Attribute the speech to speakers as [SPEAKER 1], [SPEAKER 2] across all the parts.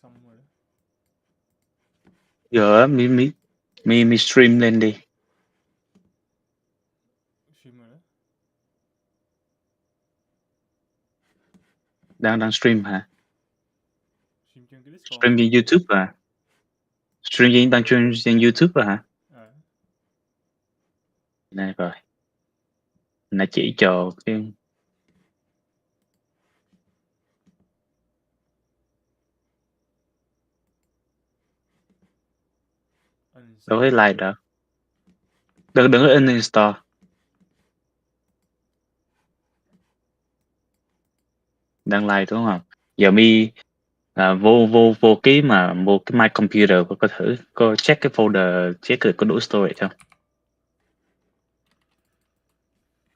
[SPEAKER 1] xong rồi đó.
[SPEAKER 2] Giờ á, mi stream lên đi.
[SPEAKER 1] Stream rồi đó.
[SPEAKER 2] Đang stream hả?
[SPEAKER 1] Stream trên cái Discord.
[SPEAKER 2] Stream trên YouTube à? Đang stream trên YouTube à hả? Này rồi. Nãy chỉ cho cái đâu thấy like đâu. Đừng có uninstall. Đang like đúng không? Giờ mi vô cái My Computer có thử có check cái folder check được có đủ storage không?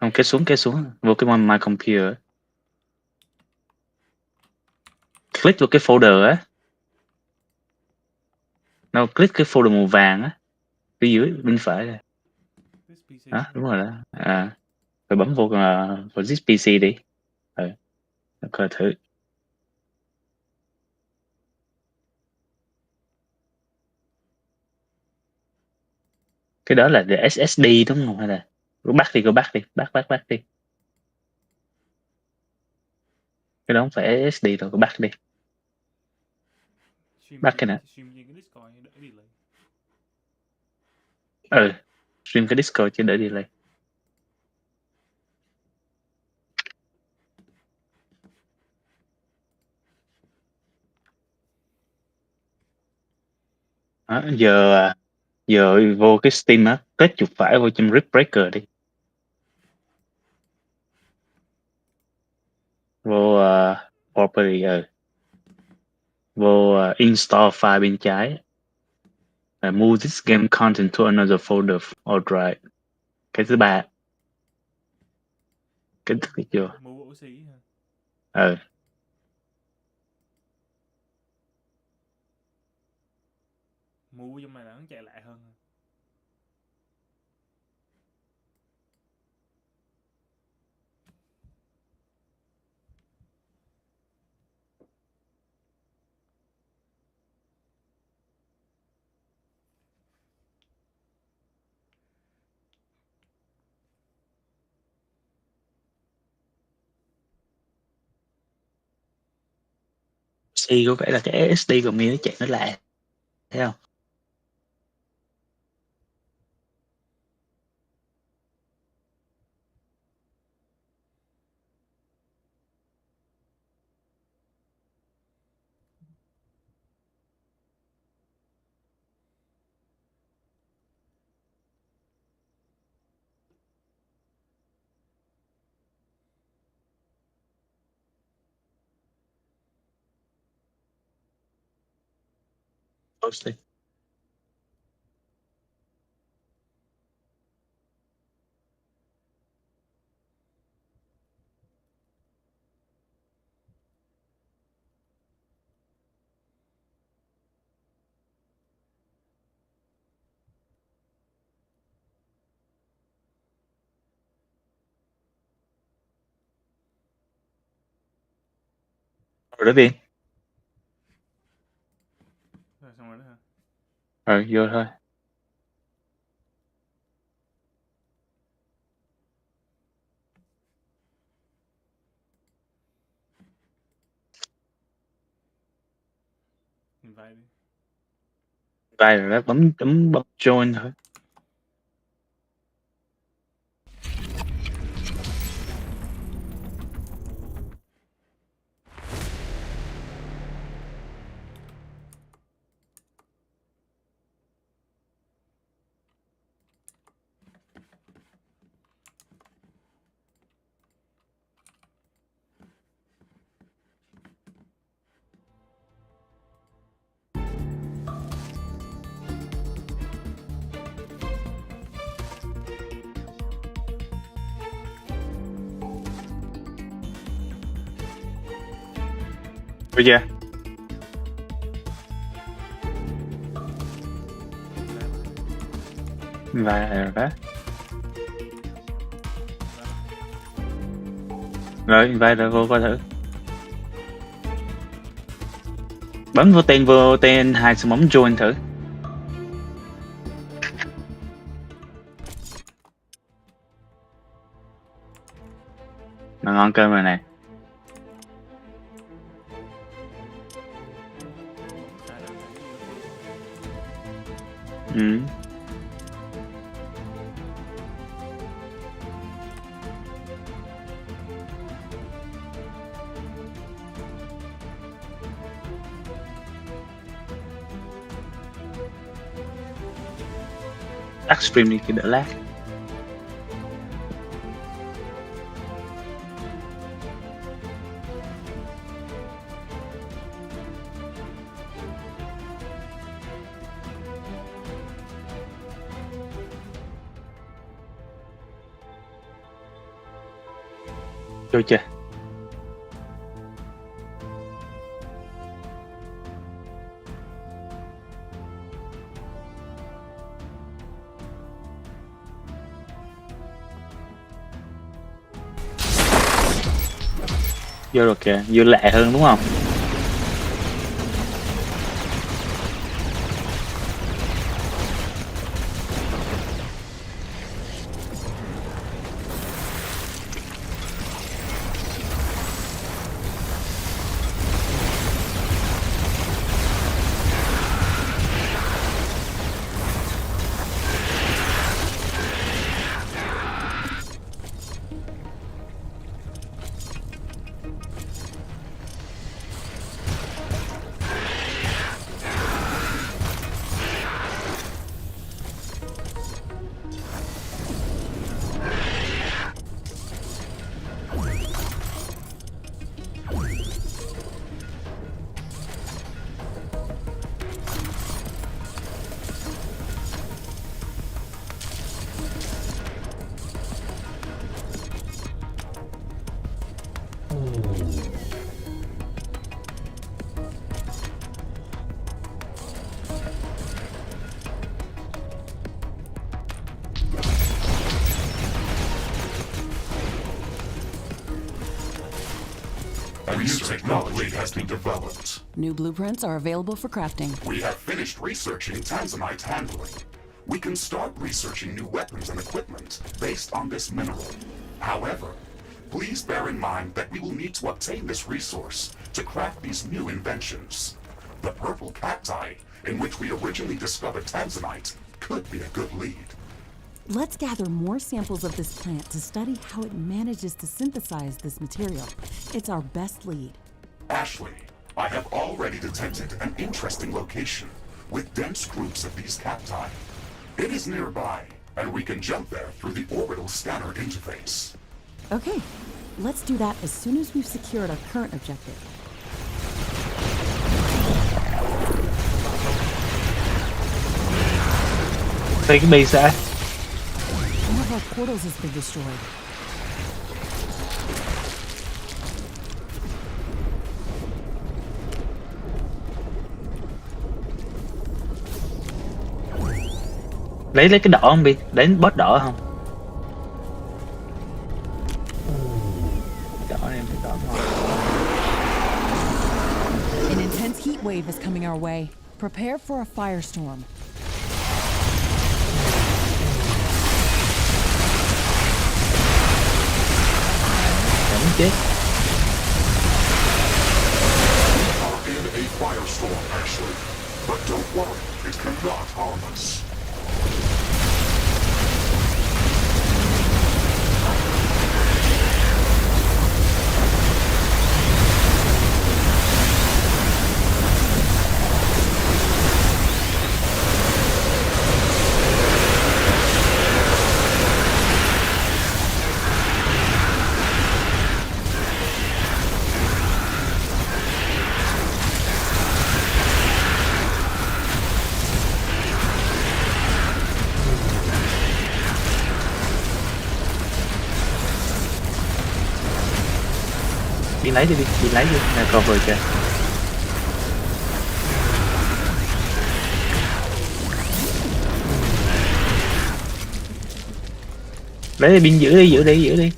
[SPEAKER 2] Không, cái xuống vô cái My Computer. Click vào cái folder á. Nó click cái folder màu vàng á. Phía dưới bên phải đây. Đó, đúng rồi đó. Rồi bấm vô vào this PC đi. Coi thử. Cái đó là để SSD đúng không hay là cô bắt đi. Cái đó không phải SSD đâu, cô bắt đi. Bắt cái nào?
[SPEAKER 1] Stream trên cái Discord đỡ delay.
[SPEAKER 2] Stream cái Discord chứ đỡ delay. Đó, giờ vô cái Steam á, kết chuột phải vô trong Rip Breaker đi. Vô property vô install file bên trái. Move this game content to another folder or drive. Cái thứ ba. Cái thứ chưa?
[SPEAKER 1] Move OC hả? Move trong này là nó chạy lại hơn.
[SPEAKER 2] C có vẻ là cái SSD của mình nó chạy nó lại. Thấy không? Post đi. Rồi đó Viên.
[SPEAKER 1] Rồi xong rồi đó hả?
[SPEAKER 2] Vô thôi.
[SPEAKER 1] Invite đi.
[SPEAKER 2] Vai rồi đó, bấm join thôi. Bây giờ vai rồi đó. Rồi vai rồi vô coi thử. Bấm vô tên 2 xong bấm join thử. Mà ngon cơm rồi nè. Ừ. Tắt stream đi cho đỡ lag. Vô chưa? Vô rồi kìa, vô lẹ hơn đúng không?
[SPEAKER 3] A new technology has been developed.
[SPEAKER 4] New blueprints are available for crafting.
[SPEAKER 3] We have finished researching tanzanite handling. We can start researching new weapons and equipment based on this mineral. However, please bear in mind that we will need to obtain this resource to craft these new inventions. The purple cacti, in which we originally discovered tanzanite, could be a good lead.
[SPEAKER 4] Let's gather more samples of this plant to study how it manages to synthesize this material. It's our best lead.
[SPEAKER 3] Ashley, I have already detected an interesting location with dense groups of these cacti. It is nearby, and we can jump there through the orbital scanner interface.
[SPEAKER 4] Okay, let's do that as soon as we've secured our current objective.
[SPEAKER 2] Thấy cái base đã.
[SPEAKER 4] One of our portals has been destroyed.
[SPEAKER 2] Lấy cái đỏ không Bi? Đến boss đỏ không? Đỏ em thấy đỏ ngon.
[SPEAKER 4] An intense heat wave is coming our way. Prepare for a firestorm.
[SPEAKER 2] Đánh chết.
[SPEAKER 3] We are in a firestorm, Ashley. But don't worry, it cannot harm us.
[SPEAKER 2] Đi lấy đi, đi lấy đi, nè cover kìa. Lấy đi, pin giữ đi, giữ đi, giữ đi.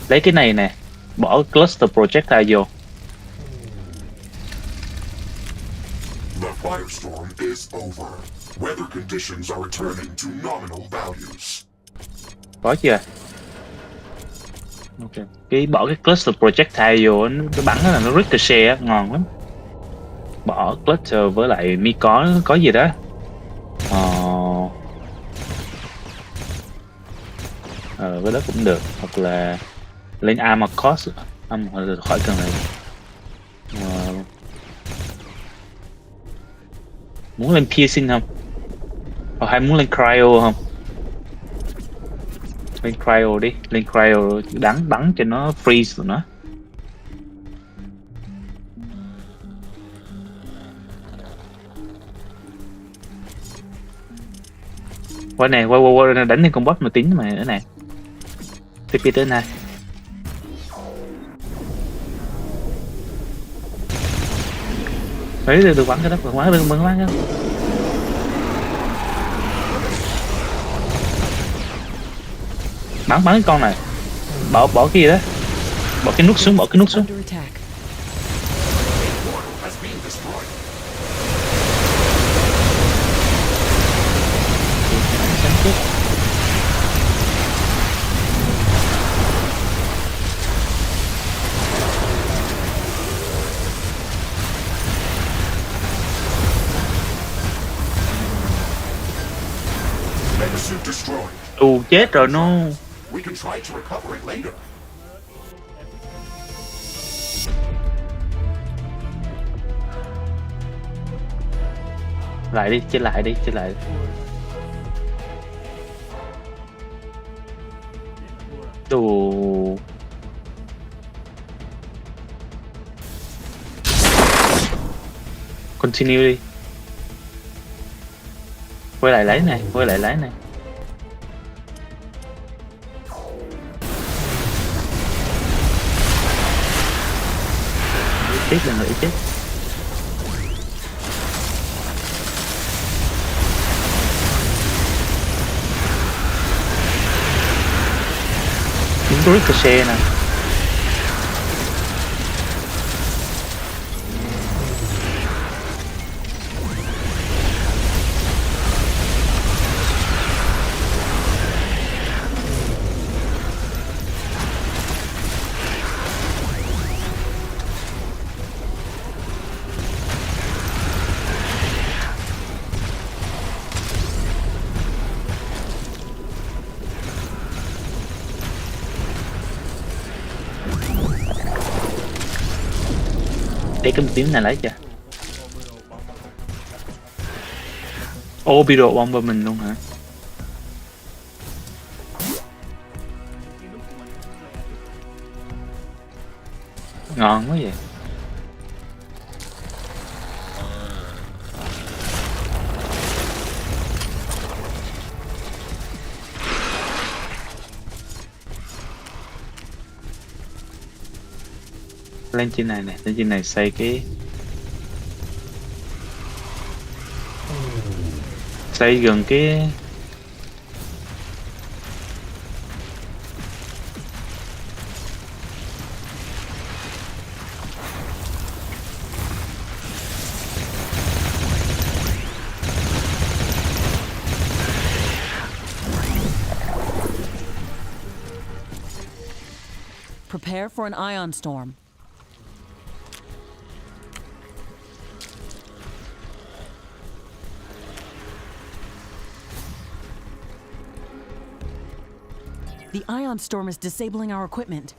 [SPEAKER 2] Lấy cái này nè, bỏ cluster projectile vô.
[SPEAKER 3] The firestorm is over. Weather conditions are returning to nominal values.
[SPEAKER 2] Có chưa? Ok. Cái bỏ cái cluster projectile vô, nó bắn là nó ricochet á, ngon lắm. Bỏ cluster với lại mi có gì đó. Với đó cũng được, hoặc là lên armor cost, khỏi cần này. Muốn lên piercing không? Hoặc hay muốn lên cryo không? Lên cryo đi, lên cryo đánh bắn cho nó freeze tụi nó. Qua nè, qua đánh lên con boss mà tính mà nữa nè. TP tới này. Đấy, được bắn cái đó, bắn cái đó. Bắn cái con này. Bỏ cái gì đó. Bỏ cái nút xuống.
[SPEAKER 4] Under attack.
[SPEAKER 3] Has been destroyed. Megasuit destroyed.
[SPEAKER 2] Chết rồi nó.
[SPEAKER 3] We can try to recover it later.
[SPEAKER 2] Lại đi, chết lại. Đồ. Continue đi. Quay lại lấy này. Chết lần nữa chết. Đúng ricochet nè. Để cái tiếng này lấy chưa? Orbital bomber mình luôn hả? Ngon quá vậy. Lên trên này nè, lên trên này xây gần cái
[SPEAKER 4] Prepare for an ion storm. The ion storm is disabling our equipment.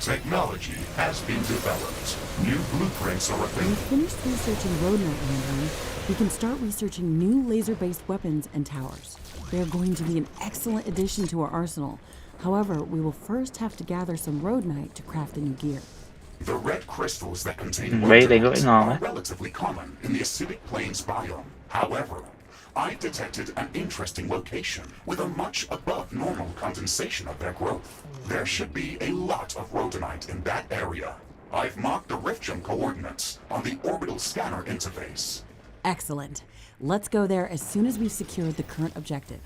[SPEAKER 3] Technology has been developed. New blueprints are
[SPEAKER 4] When we
[SPEAKER 3] available.
[SPEAKER 4] finish researching Road Knight Mandarin, we can start researching new laser-based weapons and towers. They are going to be an excellent addition to our arsenal. However, we will first have to gather some Road Knight to craft the new gear.
[SPEAKER 3] The red crystals that contain
[SPEAKER 2] Vậy thì có
[SPEAKER 3] Road
[SPEAKER 2] ngon á.
[SPEAKER 3] are relatively common in the acidic plains biome. However, I detected an interesting location with a much above normal condensation of their growth. There should be a lot of rhodonite in that area. I've marked the rift gem coordinates on the orbital scanner interface.
[SPEAKER 4] Excellent. Let's go there as soon as we've secured the current objective.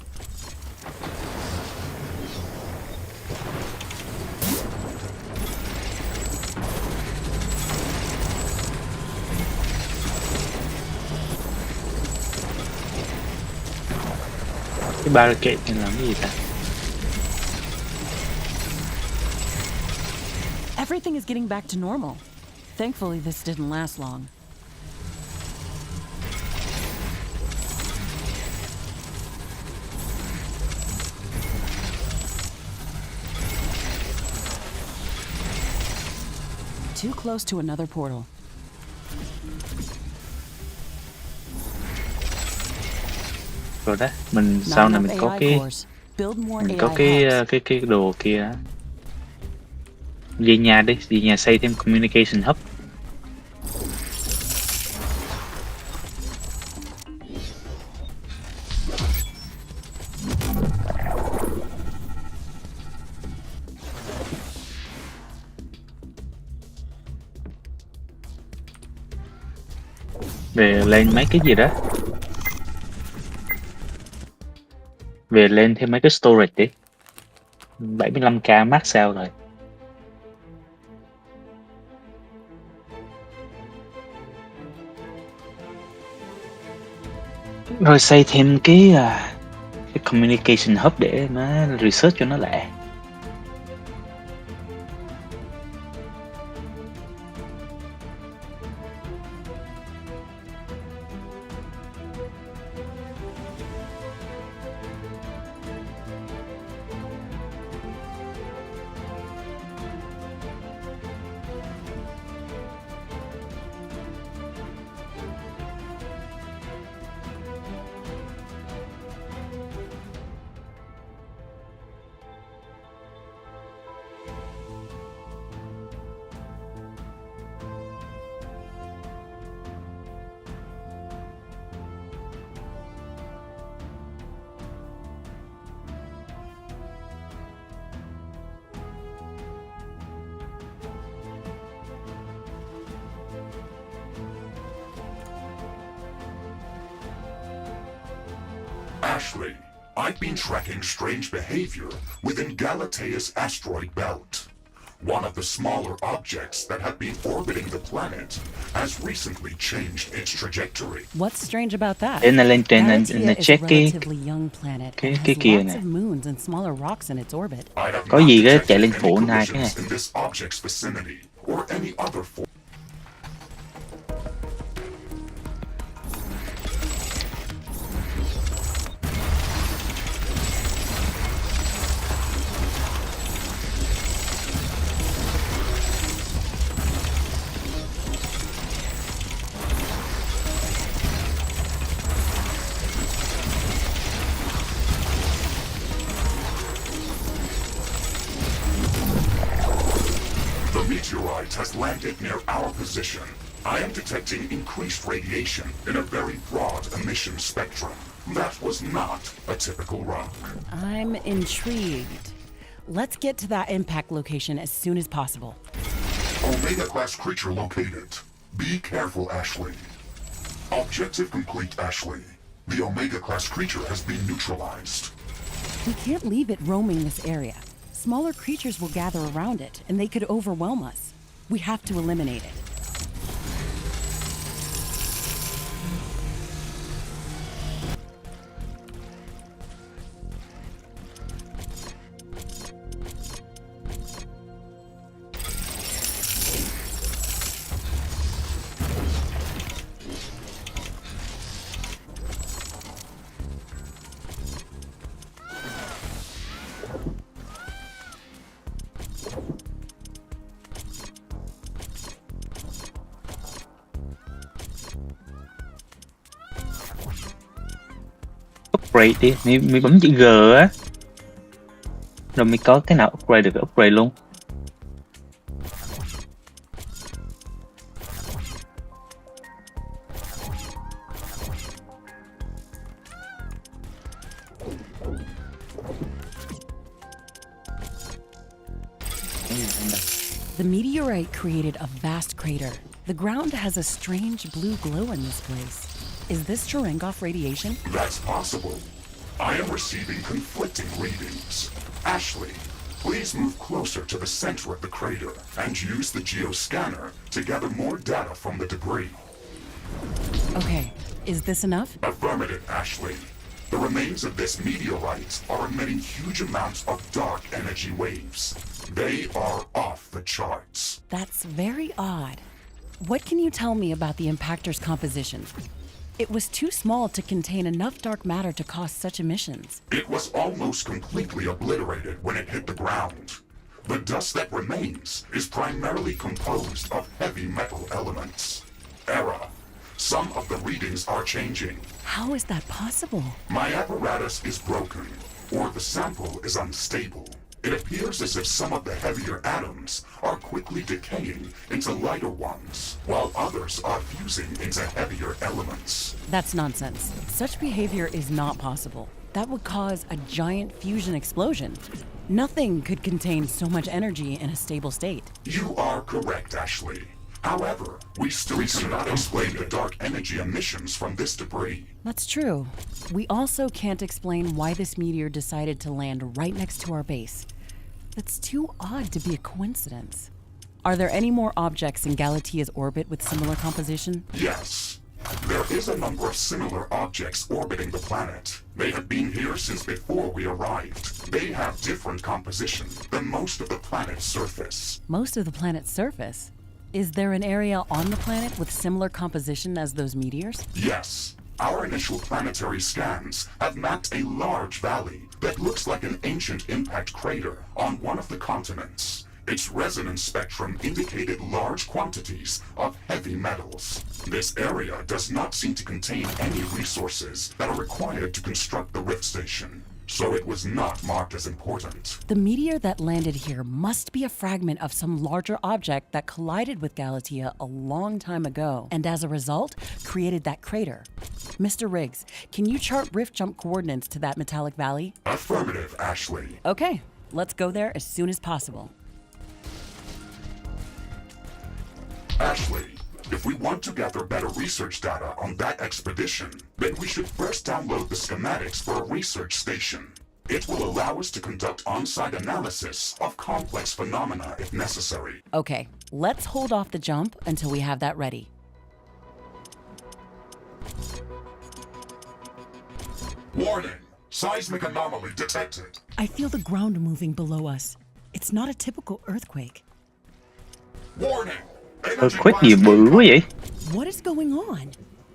[SPEAKER 2] Cái barricade này làm cái gì ta?
[SPEAKER 4] Everything is getting back to normal. Thankfully, this didn't last long. Too close to another portal.
[SPEAKER 2] Rồi đó, mình sau này mình có cái cái đồ kia đó. Về nhà đi, về nhà xây thêm communication hub. Về lên mấy cái gì đó. Về lên thêm mấy cái storage đi. 75k max sao rồi. Rồi xây thêm cái communication hub để nó research cho nó lẹ.
[SPEAKER 3] Ashley, I've been tracking strange behavior within Galatea's asteroid belt. One of the smaller objects that have been orbiting the planet has recently changed its trajectory.
[SPEAKER 4] What's strange about that?
[SPEAKER 2] Để nó lên trên
[SPEAKER 4] Galatea
[SPEAKER 2] nó
[SPEAKER 4] is a
[SPEAKER 2] check
[SPEAKER 4] relatively young planet
[SPEAKER 2] cái
[SPEAKER 4] and has
[SPEAKER 2] kia
[SPEAKER 4] lots
[SPEAKER 2] nè.
[SPEAKER 4] of moons and smaller rocks in its orbit.
[SPEAKER 3] I have
[SPEAKER 2] Có
[SPEAKER 3] not
[SPEAKER 2] gì đó
[SPEAKER 3] detected
[SPEAKER 2] chạy lên
[SPEAKER 3] any
[SPEAKER 2] phụ hai cái
[SPEAKER 3] collisions
[SPEAKER 2] này.
[SPEAKER 3] in this object's vicinity or any other form. The meteorite has landed near our position. I am detecting increased radiation in a very broad emission spectrum. That was not a typical rock.
[SPEAKER 4] I'm intrigued. Let's get to that impact location as soon as possible.
[SPEAKER 3] Omega-class creature located. Be careful, Ashley. Objective complete, Ashley. The Omega-class creature has been neutralized.
[SPEAKER 4] We can't leave it roaming this area. Smaller creatures will gather around it, and they could overwhelm us. We have to eliminate it.
[SPEAKER 2] Upgrade đi, mới bấm chữ G á. Rồi mới có cái nào upgrade được, upgrade luôn. Cái gì không đây?
[SPEAKER 4] The meteorite created a vast crater. The ground has a strange blue glow in this place. Is this Cherenkov radiation?
[SPEAKER 3] That's possible. I am receiving conflicting readings. Ashley, please move closer to the center of the crater and use the geoscanner to gather more data from the debris.
[SPEAKER 4] Okay, is this enough?
[SPEAKER 3] Affirmative, Ashley. The remains of this meteorite are emitting huge amounts of dark energy waves. They are off the charts.
[SPEAKER 4] That's very odd. What can you tell me about the impactor's composition? It was too small to contain enough dark matter to cause such emissions.
[SPEAKER 3] It was almost completely obliterated when it hit the ground. The dust that remains is primarily composed of heavy metal elements. Error. Some of the readings are changing.
[SPEAKER 4] How is that possible?
[SPEAKER 3] My apparatus is broken, or the sample is unstable. It appears as if some of the heavier atoms are quickly decaying into lighter ones, while others are fusing into heavier elements.
[SPEAKER 4] That's nonsense. Such behavior is not possible. That would cause a giant fusion explosion. Nothing could contain so much energy in a stable state.
[SPEAKER 3] You are correct, Ashley. However, we still cannot explain the dark energy emissions from this debris.
[SPEAKER 4] That's true. We also can't explain why this meteor decided to land right next to our base. That's too odd to be a coincidence. Are there any more objects in Galatia's orbit with similar composition?
[SPEAKER 3] Yes. There is a number of similar objects orbiting the planet. They have been here since before we arrived. They have different composition than most of the planet's surface.
[SPEAKER 4] Most of the planet's surface? Is there an area on the planet with similar composition as those meteors?
[SPEAKER 3] Yes. Our initial planetary scans have mapped a large valley that looks like an ancient impact crater on one of the continents. Its resonance spectrum indicated large quantities of heavy metals. This area does not seem to contain any resources that are required to construct the rift station, so it was not marked as important.
[SPEAKER 4] The meteor that landed here must be a fragment of some larger object that collided with Galatia a long time ago, and as a result, created that crater. Mr. Riggs, can you chart rift jump coordinates to that metallic valley?
[SPEAKER 3] Affirmative, Ashley.
[SPEAKER 4] Okay, let's go there as soon as possible.
[SPEAKER 3] Ashley, if we want to gather better research data on that expedition, then we should first download the schematics for a research station. It will allow us to conduct on-site analysis of complex phenomena if necessary.
[SPEAKER 4] Okay, let's hold off the jump until we have that ready.
[SPEAKER 3] Warning! Seismic anomaly detected.
[SPEAKER 4] I feel the ground moving below us. It's not a typical earthquake.
[SPEAKER 3] Warning!
[SPEAKER 2] Earthquake gì bự quá vậy?
[SPEAKER 4] What is going on?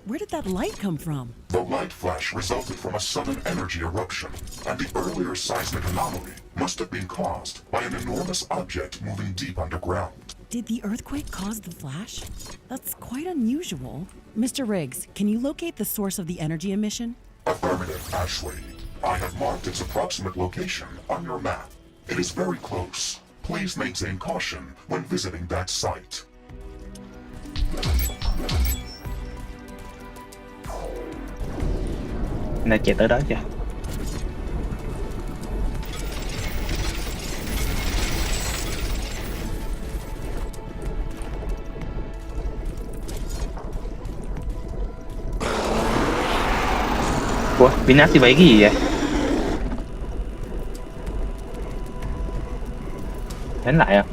[SPEAKER 4] Where did that light come from?
[SPEAKER 3] The light flash resulted from a sudden energy eruption, and the earlier seismic anomaly must have been caused by an enormous object moving deep underground.
[SPEAKER 4] Did the earthquake cause the flash? That's quite unusual. Mr. Riggs, can you locate the source of the energy emission?
[SPEAKER 3] Affirmative, Ashley. I have marked its approximate location on your map. It is very close. Please maintain caution when visiting that site.
[SPEAKER 2] Nó chạy tới đó chưa? Ủa, Vinactivate cái gì vậy? Đánh lại à?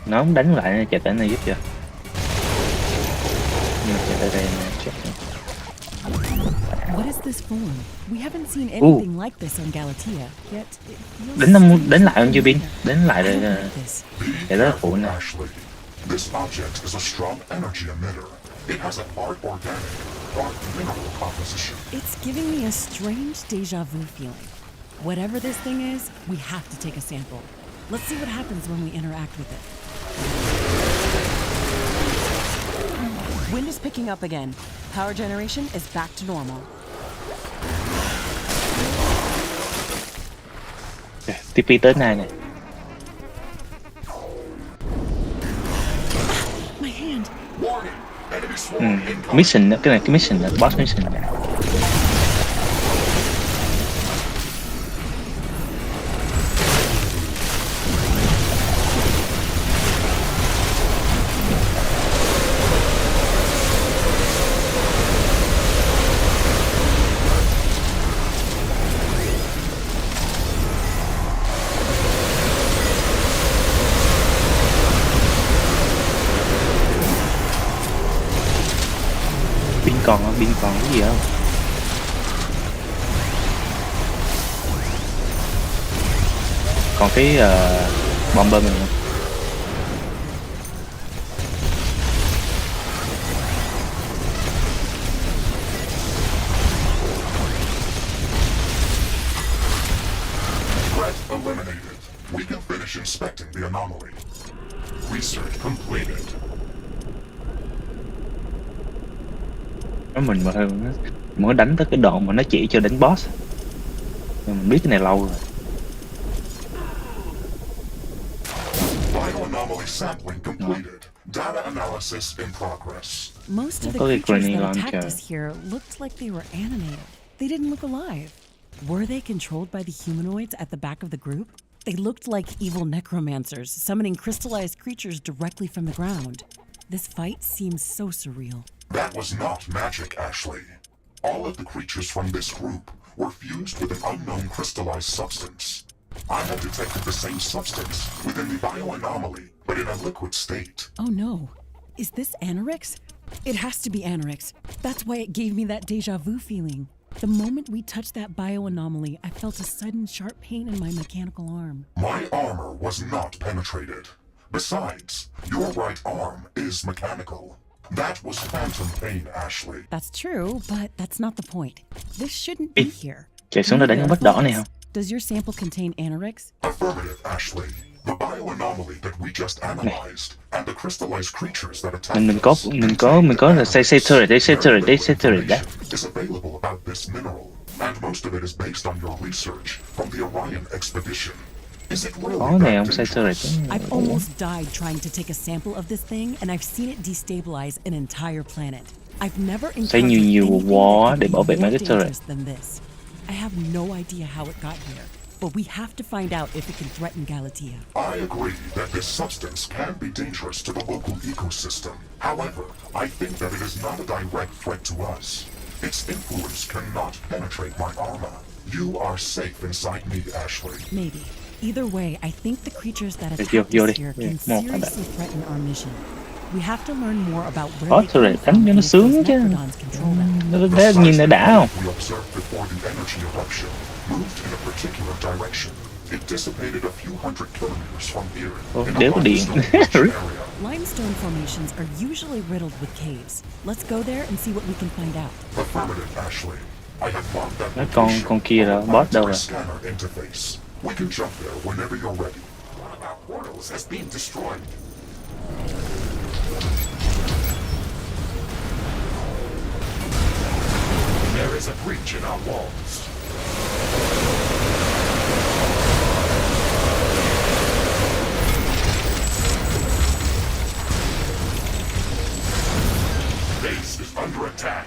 [SPEAKER 2] Nó không đánh lại, chạy tới này giúp chưa? Nhưng mà chạy tới đây nè, check.
[SPEAKER 4] What is this form? We haven't seen anything like this on Galatia, yet it feels
[SPEAKER 2] Đánh lại không chưa Bin? Đánh lại
[SPEAKER 4] I don't
[SPEAKER 2] rồi.
[SPEAKER 4] like this.
[SPEAKER 2] Chạy tới phụ nè.
[SPEAKER 3] Ashley, this object is a strong energy emitter. It has a part organic, part mineral composition.
[SPEAKER 4] It's giving me a strange deja vu feeling. Whatever this thing is, we have to take a sample. Let's see what happens when we interact with it. Wind is picking up again. Power generation is back to normal.
[SPEAKER 2] TP tới này nè.
[SPEAKER 3] Warning! Enemy swarm incoming.
[SPEAKER 2] Mission đó, cái này cái mission đó, boss mission nè. pin còn cái gì không? Còn cái bomber mình không?
[SPEAKER 3] Threat eliminated. We can finish inspecting the anomaly. Research completed.
[SPEAKER 2] Nó mình mà mới đánh tới cái đoạn mà nó chỉ cho đánh boss. Nhưng mình biết cái này lâu rồi.
[SPEAKER 3] Bioanomaly sampling completed. Data analysis in progress.
[SPEAKER 4] Most of the
[SPEAKER 2] Có cái
[SPEAKER 4] creatures
[SPEAKER 2] granny
[SPEAKER 4] that
[SPEAKER 2] launcher.
[SPEAKER 4] attacked us here looked like they were animated. They didn't look alive. Were they controlled by the humanoids at the back of the group? They looked like evil necromancers, summoning crystallized creatures directly from the ground. This fight seems so surreal.
[SPEAKER 3] That was not magic, Ashley. All of the creatures from this group were fused with an unknown crystallized substance. I have detected the same substance within the bioanomaly, but in a liquid state.
[SPEAKER 4] Oh no. Is this Anorix? It has to be Anorix. That's why it gave me that deja vu feeling. The moment we touched that bioanomaly, I felt a sudden sharp pain in my mechanical arm.
[SPEAKER 3] My armor was not penetrated. Besides, your right arm is mechanical. That was phantom pain, Ashley.
[SPEAKER 4] That's true, but that's not the point. This shouldn't be here.
[SPEAKER 2] Chạy xuống đó đánh con bắt đỏ này không?
[SPEAKER 4] Does your sample contain Anorix?
[SPEAKER 3] Affirmative, Ashley. The bioanomaly that we just analyzed and the crystallized creatures that attacked
[SPEAKER 2] mình có là say turret đấy.
[SPEAKER 3] is available about this mineral, and most of it is based on your research from the Orion expedition. Is it really
[SPEAKER 2] Có này
[SPEAKER 3] that
[SPEAKER 2] ông say
[SPEAKER 3] dangerous?
[SPEAKER 2] turret.
[SPEAKER 4] I've almost died trying to take a sample of this thing, and I've seen it destabilize an entire planet. I've never
[SPEAKER 2] Xây
[SPEAKER 4] encountered
[SPEAKER 2] nhiều
[SPEAKER 4] anything
[SPEAKER 2] quá
[SPEAKER 4] that
[SPEAKER 2] để
[SPEAKER 4] could
[SPEAKER 2] bảo
[SPEAKER 4] be
[SPEAKER 2] vệ mấy
[SPEAKER 4] more
[SPEAKER 2] cái turret.
[SPEAKER 4] dangerous than this. I have no idea how it got here, but we have to find out if it can threaten Galatea.
[SPEAKER 3] I agree that this substance can be dangerous to the local ecosystem. However, I think that it is not a direct threat to us. Its influence cannot penetrate my armor. You are safe inside me, Ashley.
[SPEAKER 4] Maybe. Either way, I think the creatures that
[SPEAKER 2] Vô
[SPEAKER 4] attack us
[SPEAKER 2] đi.
[SPEAKER 4] here
[SPEAKER 2] Một
[SPEAKER 4] can
[SPEAKER 2] thằng
[SPEAKER 4] seriously threaten our mission. We have to learn more about where
[SPEAKER 2] Có
[SPEAKER 4] they come
[SPEAKER 2] turret đánh
[SPEAKER 4] from
[SPEAKER 2] cho nó
[SPEAKER 4] and if
[SPEAKER 2] sướng
[SPEAKER 4] those
[SPEAKER 2] chứ.
[SPEAKER 4] Necrodons control them.
[SPEAKER 2] Nó thấy nhìn nó đã không?
[SPEAKER 3] We observed before the energy eruption moved in a particular direction. It dissipated a few hundred kilometers from here in a
[SPEAKER 2] Đéo có điện.
[SPEAKER 3] limestone area.
[SPEAKER 4] Limestone formations are usually riddled with caves. Let's go there and see what we can find out.
[SPEAKER 3] Affirmative, Ashley. I have marked that
[SPEAKER 2] Nói
[SPEAKER 3] location
[SPEAKER 2] con kia là
[SPEAKER 3] on my
[SPEAKER 2] boss đâu rồi?
[SPEAKER 3] scanner interface. We can jump there whenever you're ready. One of our portals has been destroyed. There is a breach in our walls. Base is under attack.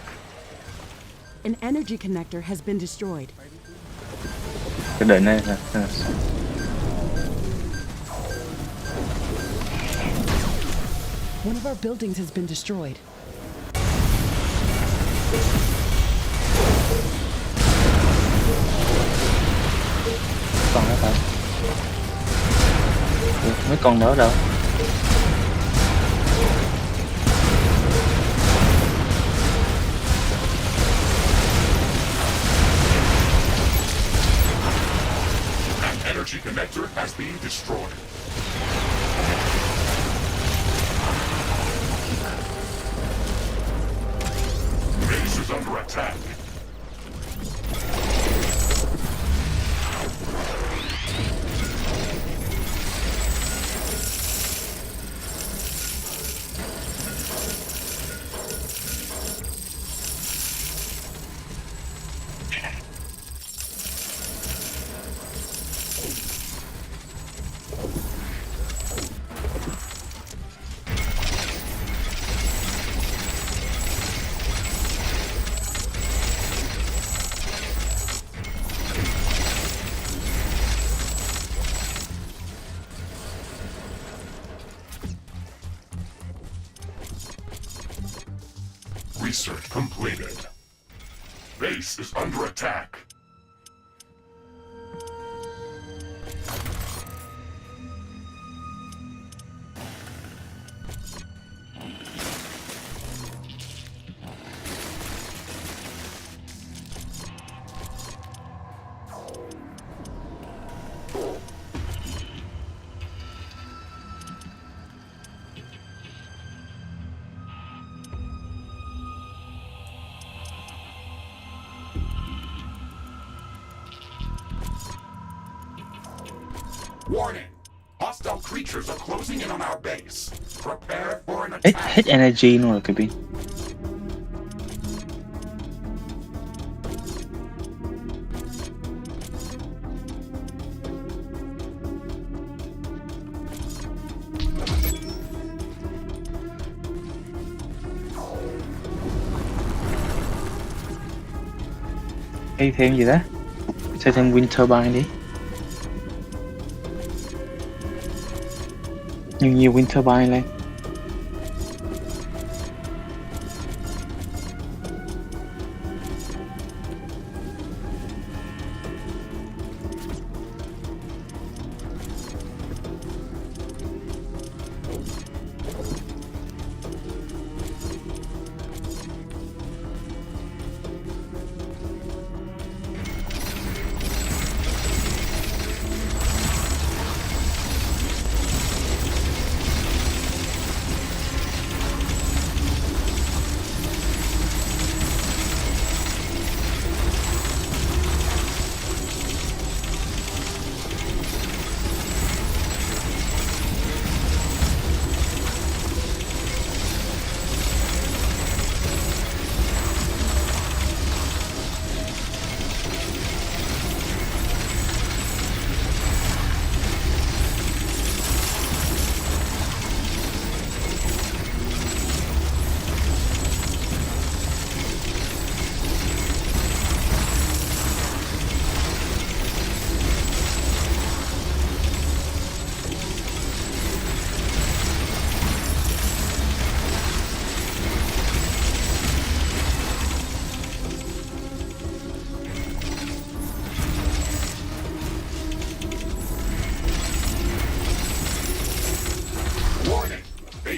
[SPEAKER 4] An energy connector has been destroyed.
[SPEAKER 2] Cái đời này
[SPEAKER 4] One of our buildings has been destroyed.
[SPEAKER 2] con đó thôi. Mấy con đó đâu?
[SPEAKER 3] An energy connector has been destroyed. Base is under attack. Research completed. Base is under attack. Warning! Hostile creatures are closing in on our base. Prepare for an
[SPEAKER 2] Hết
[SPEAKER 3] attack.
[SPEAKER 2] energy luôn rồi cái pin. Hay thêm gì đó? Xây thêm wind turbine đi. Nhiều wind turbine lên.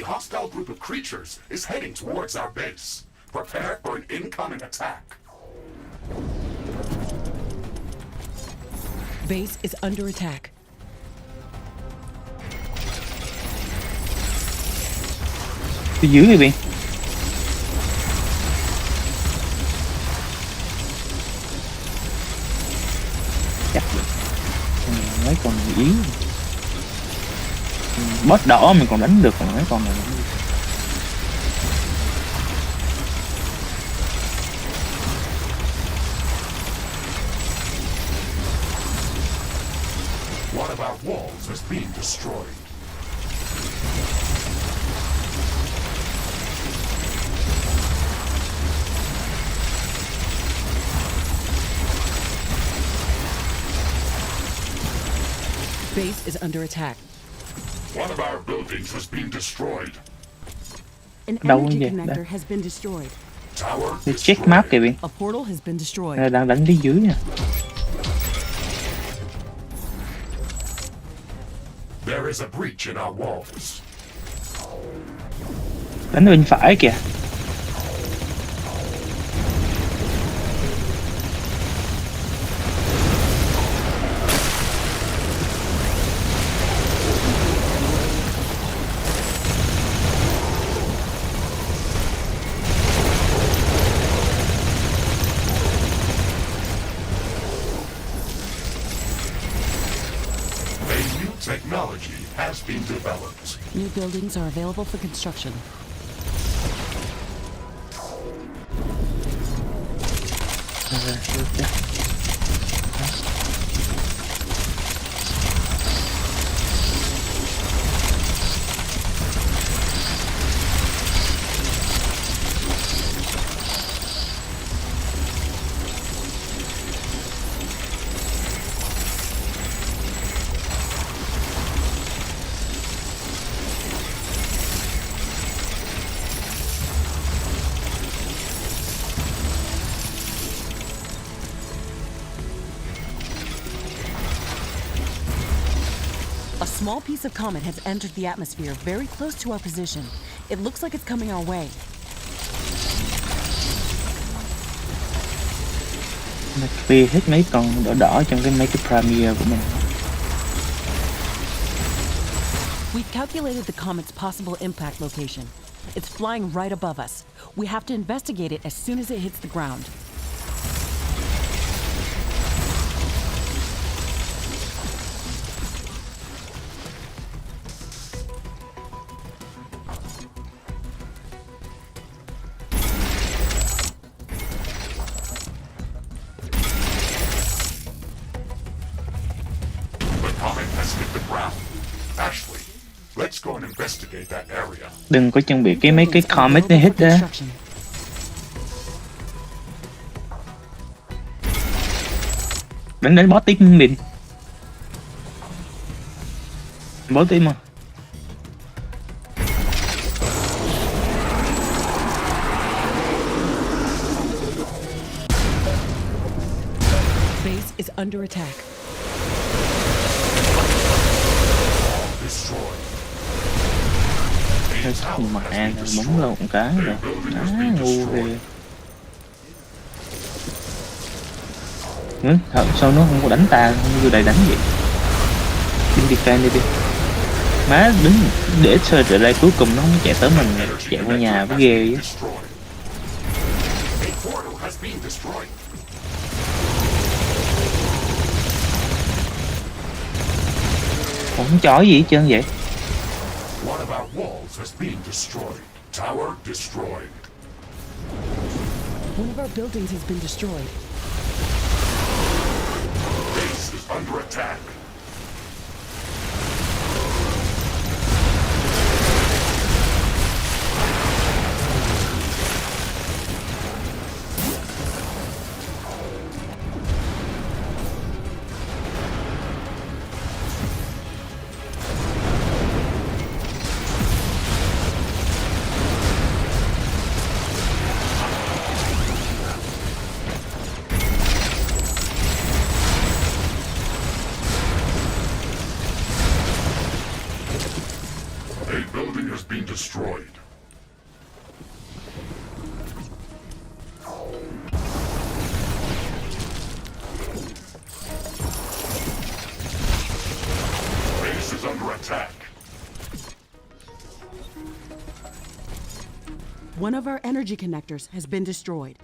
[SPEAKER 3] hostile group of creatures is heading towards our base. Prepare for an incoming attack.
[SPEAKER 4] Base is under attack.
[SPEAKER 2] Phía dưới này Biên. Chắc mấy con này yếu. Boss đỏ mình còn đánh được, còn mấy con này
[SPEAKER 3] One of our walls is being destroyed.
[SPEAKER 4] Base is under attack.
[SPEAKER 3] One of our buildings has been destroyed.
[SPEAKER 4] An
[SPEAKER 2] Đâu
[SPEAKER 4] energy
[SPEAKER 2] vậy?
[SPEAKER 4] connector
[SPEAKER 2] Đây.
[SPEAKER 4] has been destroyed.
[SPEAKER 3] Tower
[SPEAKER 2] Để check map kìa Biên.
[SPEAKER 4] A portal has been destroyed.
[SPEAKER 2] Đang đánh phía dưới nè.
[SPEAKER 3] There is a breach in our walls.
[SPEAKER 2] Đánh bên phải kìa.
[SPEAKER 3] Technology has been developed.
[SPEAKER 4] New buildings are available for construction. A small piece of comet has entered the atmosphere very close to our position. It looks like it's coming our way.
[SPEAKER 2] Mình clear hết mấy con đỏ đỏ trong cái mấy cái Premier của mình.
[SPEAKER 4] We've calculated the comet's possible impact location. It's flying right above us. We have to investigate it as soon as it hits the ground.
[SPEAKER 3] investigate that area.
[SPEAKER 2] Đừng có chuẩn bị
[SPEAKER 4] New
[SPEAKER 2] mấy cái
[SPEAKER 4] buildings are
[SPEAKER 2] comet nó
[SPEAKER 4] available
[SPEAKER 2] hit
[SPEAKER 4] for
[SPEAKER 2] ra.
[SPEAKER 4] construction.
[SPEAKER 2] Đánh boss tím mình. Boss tím mà.
[SPEAKER 4] Base is under attack.
[SPEAKER 3] Destroyed.
[SPEAKER 2] Mà ăn bấm luôn một cái rồi. Ngu ghê. Sao nó không có đánh ta, không vô đây đánh vậy? Đi defend đi. Má đứng để chơi trở lại cuối cùng nó không chạy tới mình, chạy qua nhà với ghê vậy.
[SPEAKER 3] Destroyed. A portal has been destroyed.
[SPEAKER 2] Không chó gì hết trơn vậy.
[SPEAKER 3] One of our walls has been destroyed. Tower destroyed.
[SPEAKER 4] One of our buildings has been destroyed.
[SPEAKER 3] Base is under attack. A building has been destroyed. Base is under attack.
[SPEAKER 4] One of our energy connectors has been destroyed.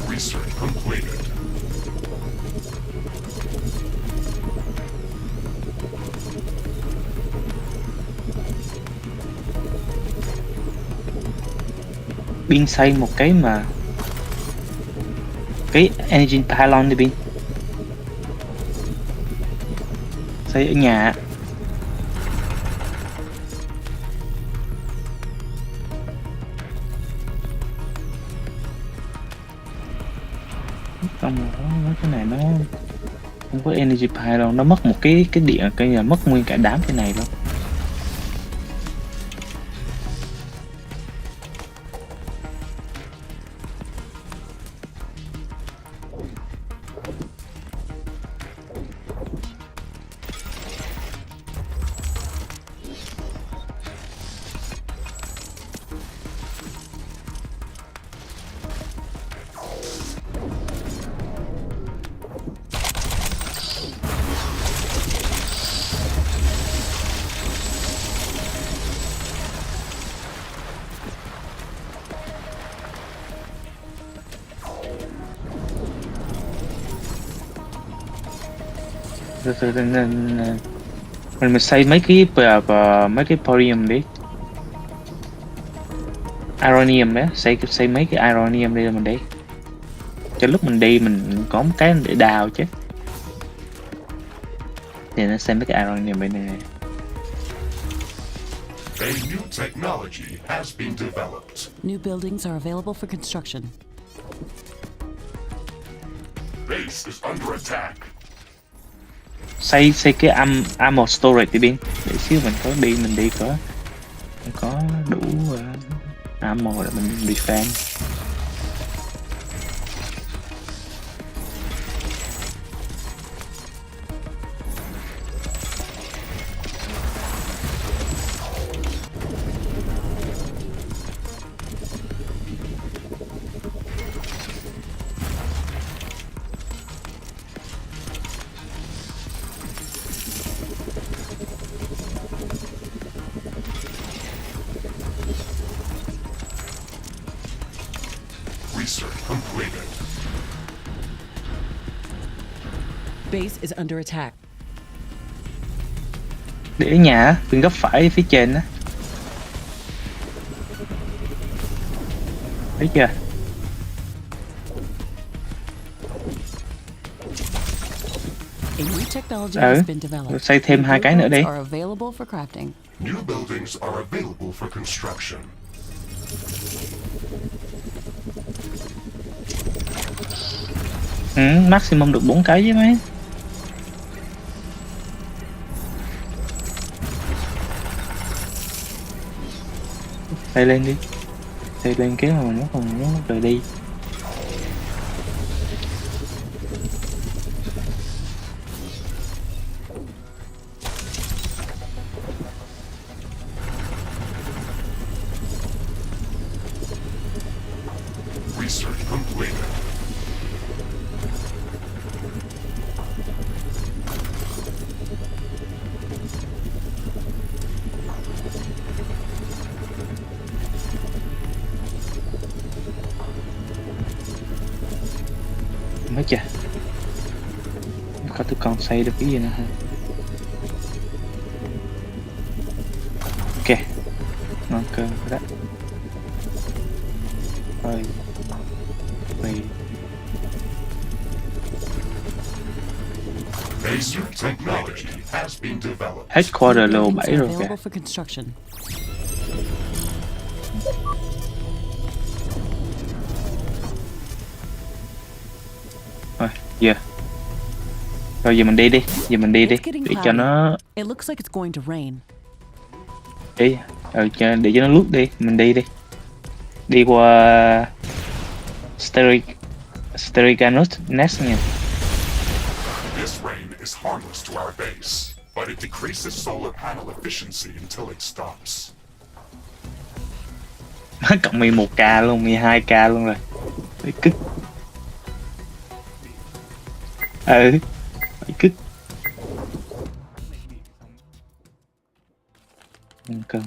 [SPEAKER 3] Research completed.
[SPEAKER 2] Bin xây một cái mà cái engine pylon đi Bin. Xây ở nhà. Không có cái này nó không có energy pylon, nó mất một cái điện, cái là mất nguyên cả đám cái này luôn. Mình xây mấy cái podium đi, ironium đấy, xây mấy cái ironium đi mình đi, cho lúc mình đi mình có một cái để đào chứ. Thì nó xây mấy cái ironium bên này.
[SPEAKER 3] A new technology has been developed.
[SPEAKER 4] New buildings are available for construction.
[SPEAKER 3] Base is under attack.
[SPEAKER 2] Xây cái armor storage đi Biên, để xíu mình đi có đủ armor để mình defend.
[SPEAKER 4] base is under attack.
[SPEAKER 2] Để nhà á, bên góc phải phía trên á. Thấy chưa?
[SPEAKER 4] A new technology has been developed.
[SPEAKER 2] Xây thêm 2 cái nữa đi.
[SPEAKER 4] Are available for crafting.
[SPEAKER 3] New buildings are available for construction.
[SPEAKER 2] Maximum được 4 cái chứ mấy. Xây lên đi. Xây lên cái mà nó còn muốn rời đi.
[SPEAKER 3] Research completed.
[SPEAKER 2] Mấy chưa? Có tụi con xây được cái gì nữa hả? Ok. Ngon cơm đó. Rồi. Mày.
[SPEAKER 3] Laser technology has been developed.
[SPEAKER 2] Headquarter level
[SPEAKER 4] Buildings
[SPEAKER 2] 7
[SPEAKER 4] are
[SPEAKER 2] rồi kìa.
[SPEAKER 4] available for construction.
[SPEAKER 2] Rồi, giờ. Rồi giờ mình đi đi, giờ mình đi đi
[SPEAKER 4] It's getting
[SPEAKER 2] để cho
[SPEAKER 4] cloudy.
[SPEAKER 2] nó
[SPEAKER 4] It looks like it's going to rain.
[SPEAKER 2] đi. Để cho nó lướt đi, mình đi đi. Đi qua Steriganus Nest nha.
[SPEAKER 3] This rain is harmless to our base, but it decreases solar panel efficiency until it stops.
[SPEAKER 2] Cộng 11k luôn, 12k luôn rồi. Phải cứt. Phải cứt. Ăn cơm.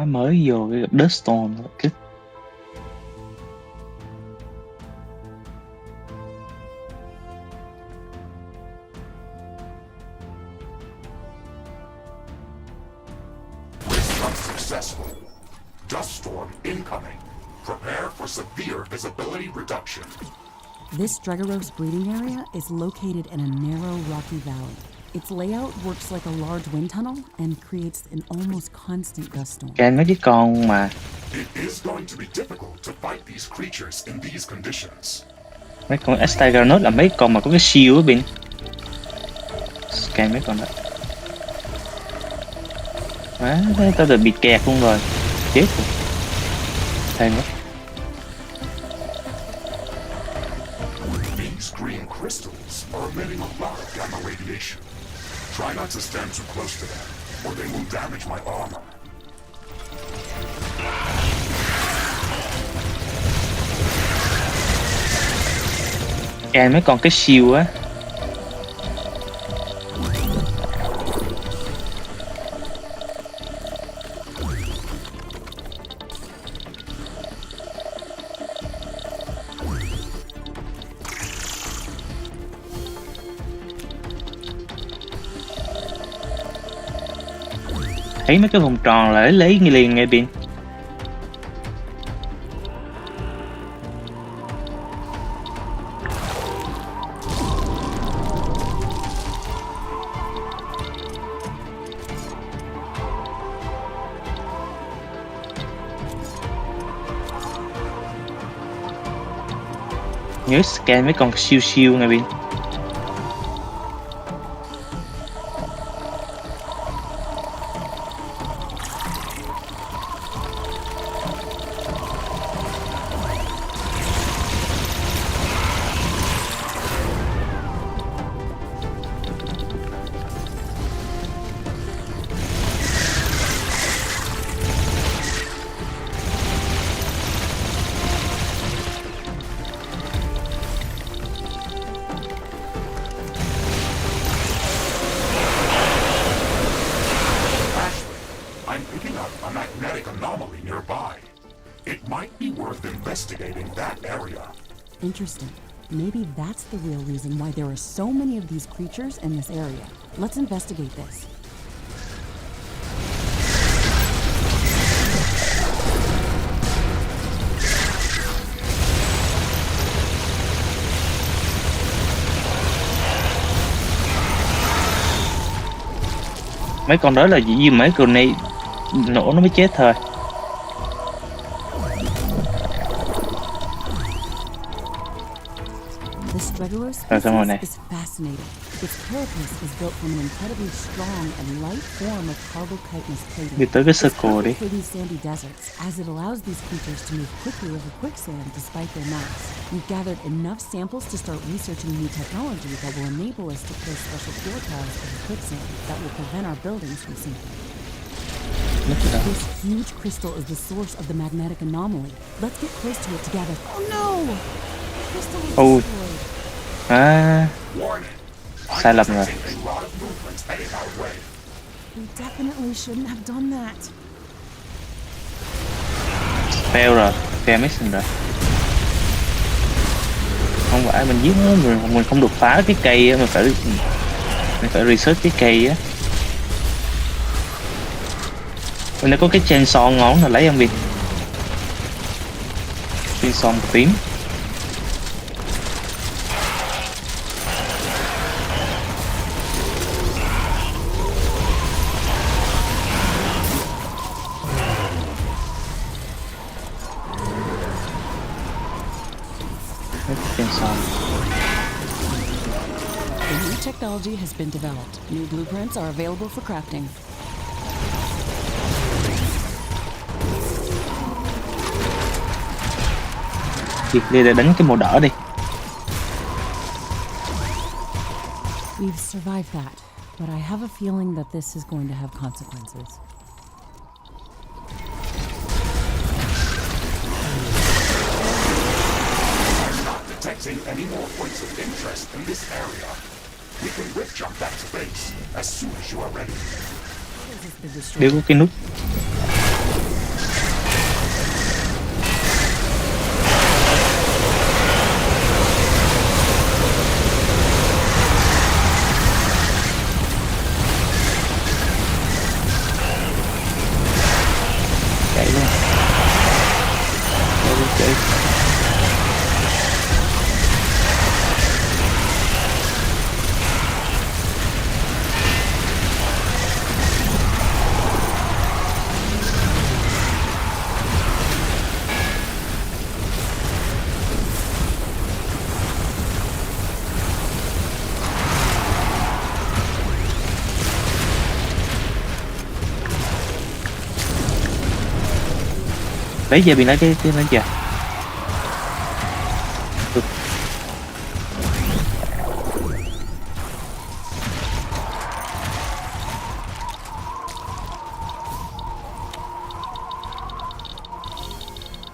[SPEAKER 2] Mới vô cái Duststone cứt.
[SPEAKER 3] Risk unsuccessful. Dust storm incoming. Prepare for severe visibility reduction.
[SPEAKER 4] This Dregaros breeding area is located in a narrow rocky valley. Its layout works like a large wind tunnel and creates an almost constant dust storm.
[SPEAKER 2] Cái mấy cái con mà
[SPEAKER 3] It is going to be difficult to fight these creatures in these conditions.
[SPEAKER 2] mấy con Astaganus là mấy con mà có cái shield á Bin. Scan mấy con đó. Thế tao bị kẹt luôn rồi. Chết rồi. Thèm quá.
[SPEAKER 3] These green crystals are emitting a lot of gamma radiation. Try not to stand too close to them, or they will damage my armor.
[SPEAKER 2] Scan mấy con cái shield á. Thấy mấy cái vòng tròn là lấy liền ngay Bin. Nhớ scan mấy con siêu siêu nè Bin.
[SPEAKER 3] might be worth investigating that area.
[SPEAKER 4] Interesting. Maybe that's the real reason why there are so many of these creatures in this area. Let's investigate this.
[SPEAKER 2] Mấy con đó là chỉ vì mấy grenade nổ nó mới chết thôi.
[SPEAKER 4] The Stregoros species is fascinating. Its carapace is built from an incredibly strong and light form of carbochitinous plating.
[SPEAKER 2] Đi tới cái
[SPEAKER 4] It's
[SPEAKER 2] circle đi.
[SPEAKER 4] perfect for these sandy deserts, as it allows these creatures to move quickly over quicksand despite their mass. We've gathered enough samples to start researching new technology that will enable us to place special floor tiles over quicksand that will prevent our buildings from sinking. This huge crystal is the source of the magnetic anomaly. Let's get close to it together. Oh no! The crystal is destroyed.
[SPEAKER 2] À,
[SPEAKER 3] Warning.
[SPEAKER 2] sai lầm rồi.
[SPEAKER 3] A lot of movement heading our way.
[SPEAKER 4] We definitely shouldn't have done that.
[SPEAKER 2] Fail rồi, fail mission rồi. Không phải mình giết nó, mình không được phá cái cây á, mình phải research cái cây á. Mình đã có cái chainsaw ngón là lấy em đi. Chainsaw tím.
[SPEAKER 4] The new technology has been developed. New blueprints are available for crafting.
[SPEAKER 2] Đi để đánh cái màu đỏ đi.
[SPEAKER 4] We've survived that, but I have a feeling that this is going to have consequences.
[SPEAKER 3] I'm not detecting any more points of interest in this area. We can whip jump back to base as soon as you are ready.
[SPEAKER 2] Đều có cái nút. Chạy luôn. Chạy. Lấy về bị lấy cái nó kìa.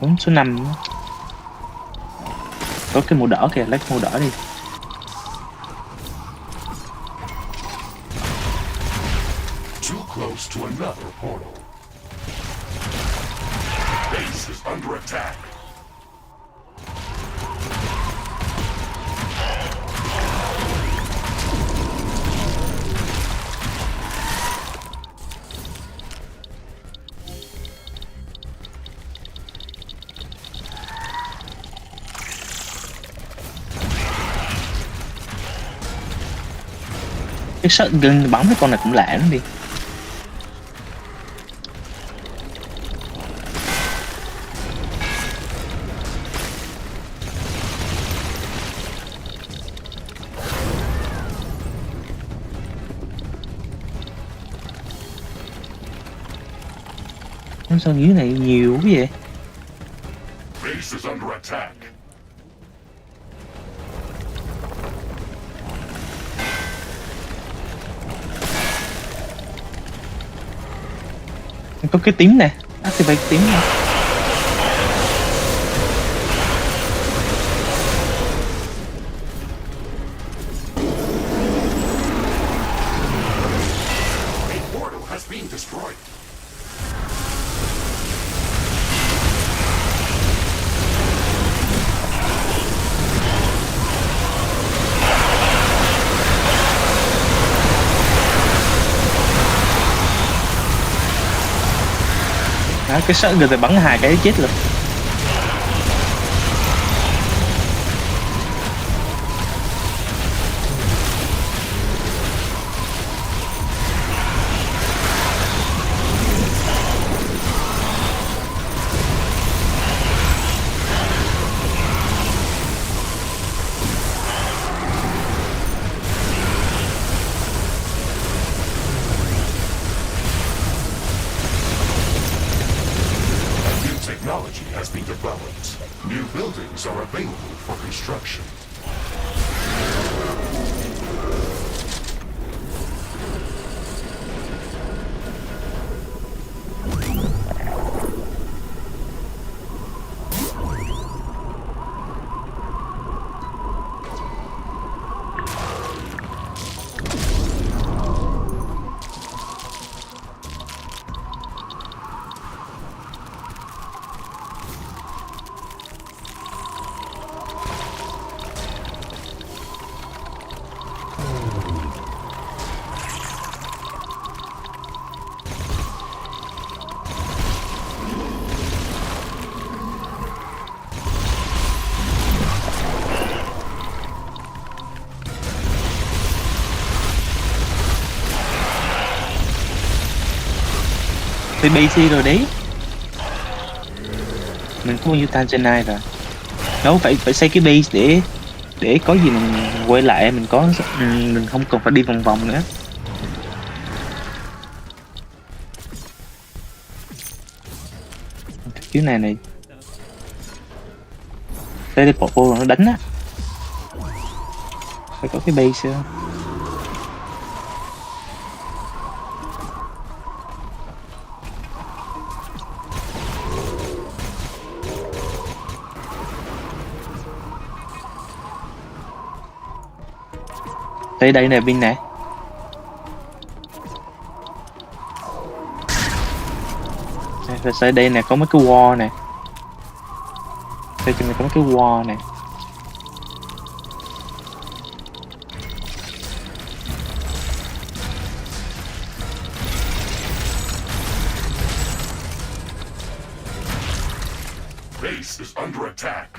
[SPEAKER 2] Đúng số 5. Có cái màu đỏ kìa, lấy cái màu đỏ đi.
[SPEAKER 3] Too close to another portal. Base is under attack.
[SPEAKER 2] Cái shotgun bắn cái con này cũng lạ lắm đi. Sao dưới này nhiều cái vậy?
[SPEAKER 3] Base is under attack.
[SPEAKER 2] Có cái tím nè, activate cái tím nè.
[SPEAKER 3] A portal has been destroyed.
[SPEAKER 2] cái shotgun rồi bắn 2 cái chết luôn.
[SPEAKER 3] Technology has been developed. New buildings are available for construction.
[SPEAKER 2] Tới base rồi đấy. Mình có bao nhiêu Tanzanite rồi. Đâu phải xây cái base để có gì mình quay lại, mình không cần phải đi vòng vòng nữa. Cái này teleport vô nó đánh á, phải có cái base. Tới đây nè Vinh nè. Rồi tới đây nè có mấy cái wall nè. Đây trên này có mấy cái wall nè.
[SPEAKER 3] Base is under attack.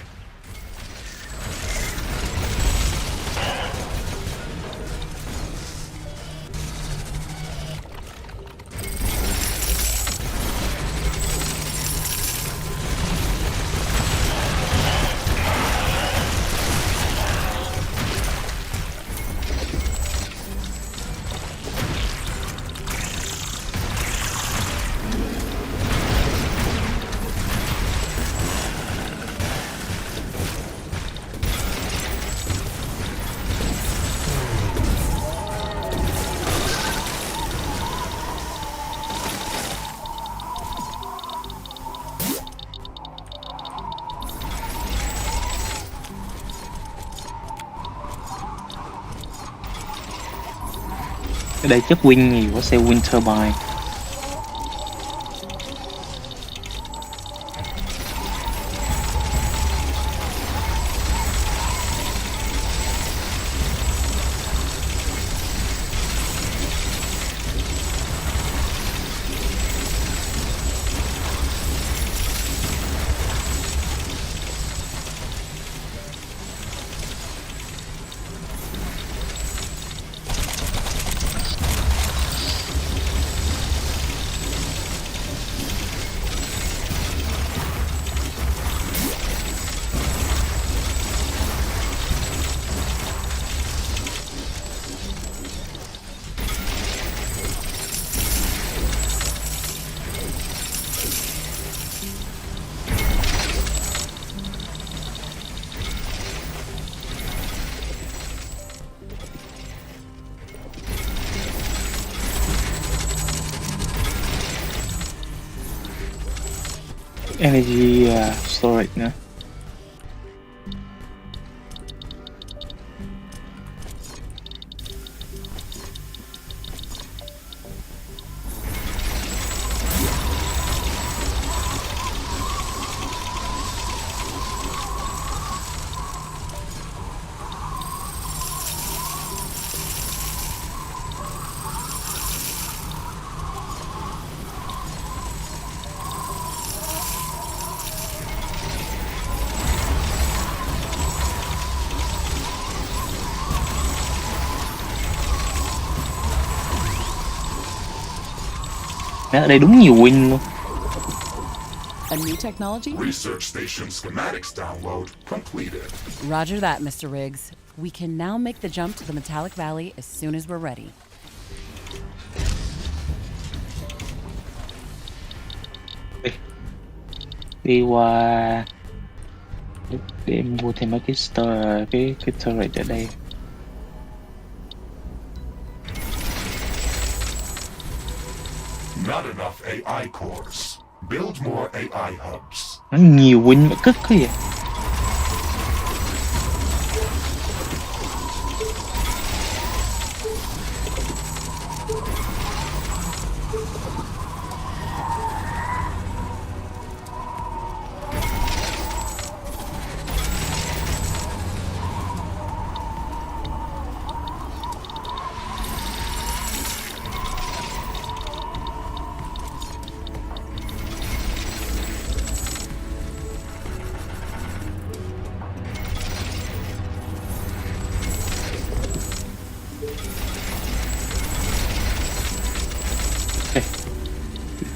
[SPEAKER 2] Ở đây chất win nhiều quá, xe wind turbine. Energy storage nữa. Ở đây đúng nhiều win luôn.
[SPEAKER 4] A new technology?
[SPEAKER 3] Research station schematics download completed.
[SPEAKER 4] Roger that, Mr. Riggs. We can now make the jump to the Metallic Valley as soon as we're ready.
[SPEAKER 2] Đi qua để mua thêm mấy cái cái turret ở đây.
[SPEAKER 3] Not enough AI cores. Build more AI hubs.
[SPEAKER 2] Nó nhiều win mà cất cái gì.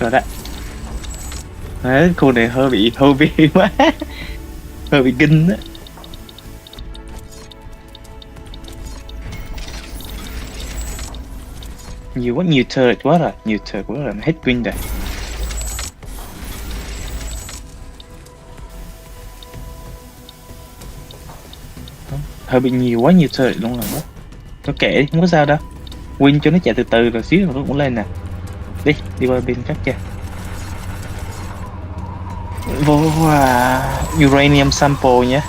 [SPEAKER 2] Rồi đó. Đấy, cô này hơi bị quá. Hơi bị kinh á. Nhiều turret quá rồi, hết win rồi. Hơi bị quá nhiều turret luôn rồi đó. Nó kệ đi, không có sao đâu. Win cho nó chạy từ từ rồi xíu rồi nó cũng lên nè. Đi qua bên cắt kìa. Uranium sample nhé.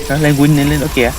[SPEAKER 2] Đó, lên win lên đó kìa.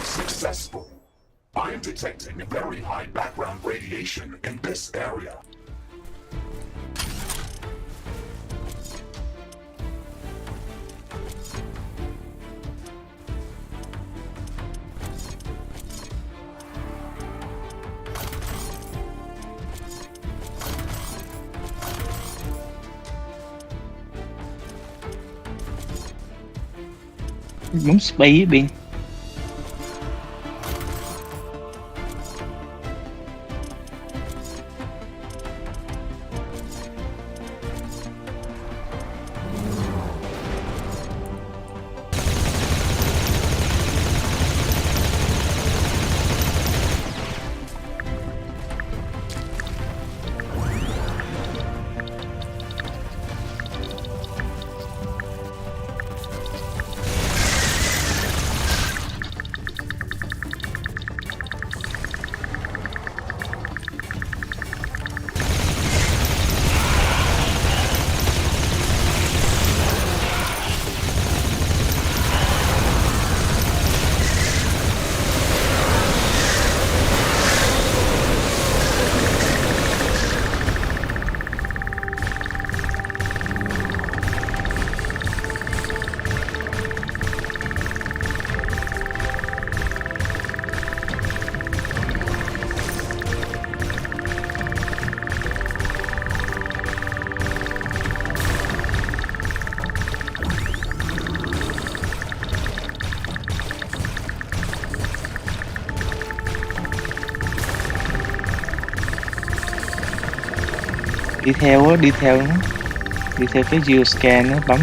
[SPEAKER 3] Successful. I am detecting very high background radiation in this area.
[SPEAKER 2] Muốn space bên. Đi theo cái geoscan nó bấm.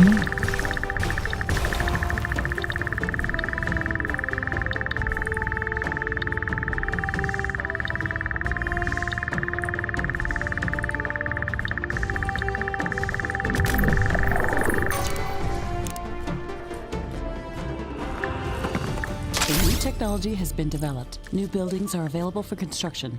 [SPEAKER 4] technology has been developed. New buildings are available for construction.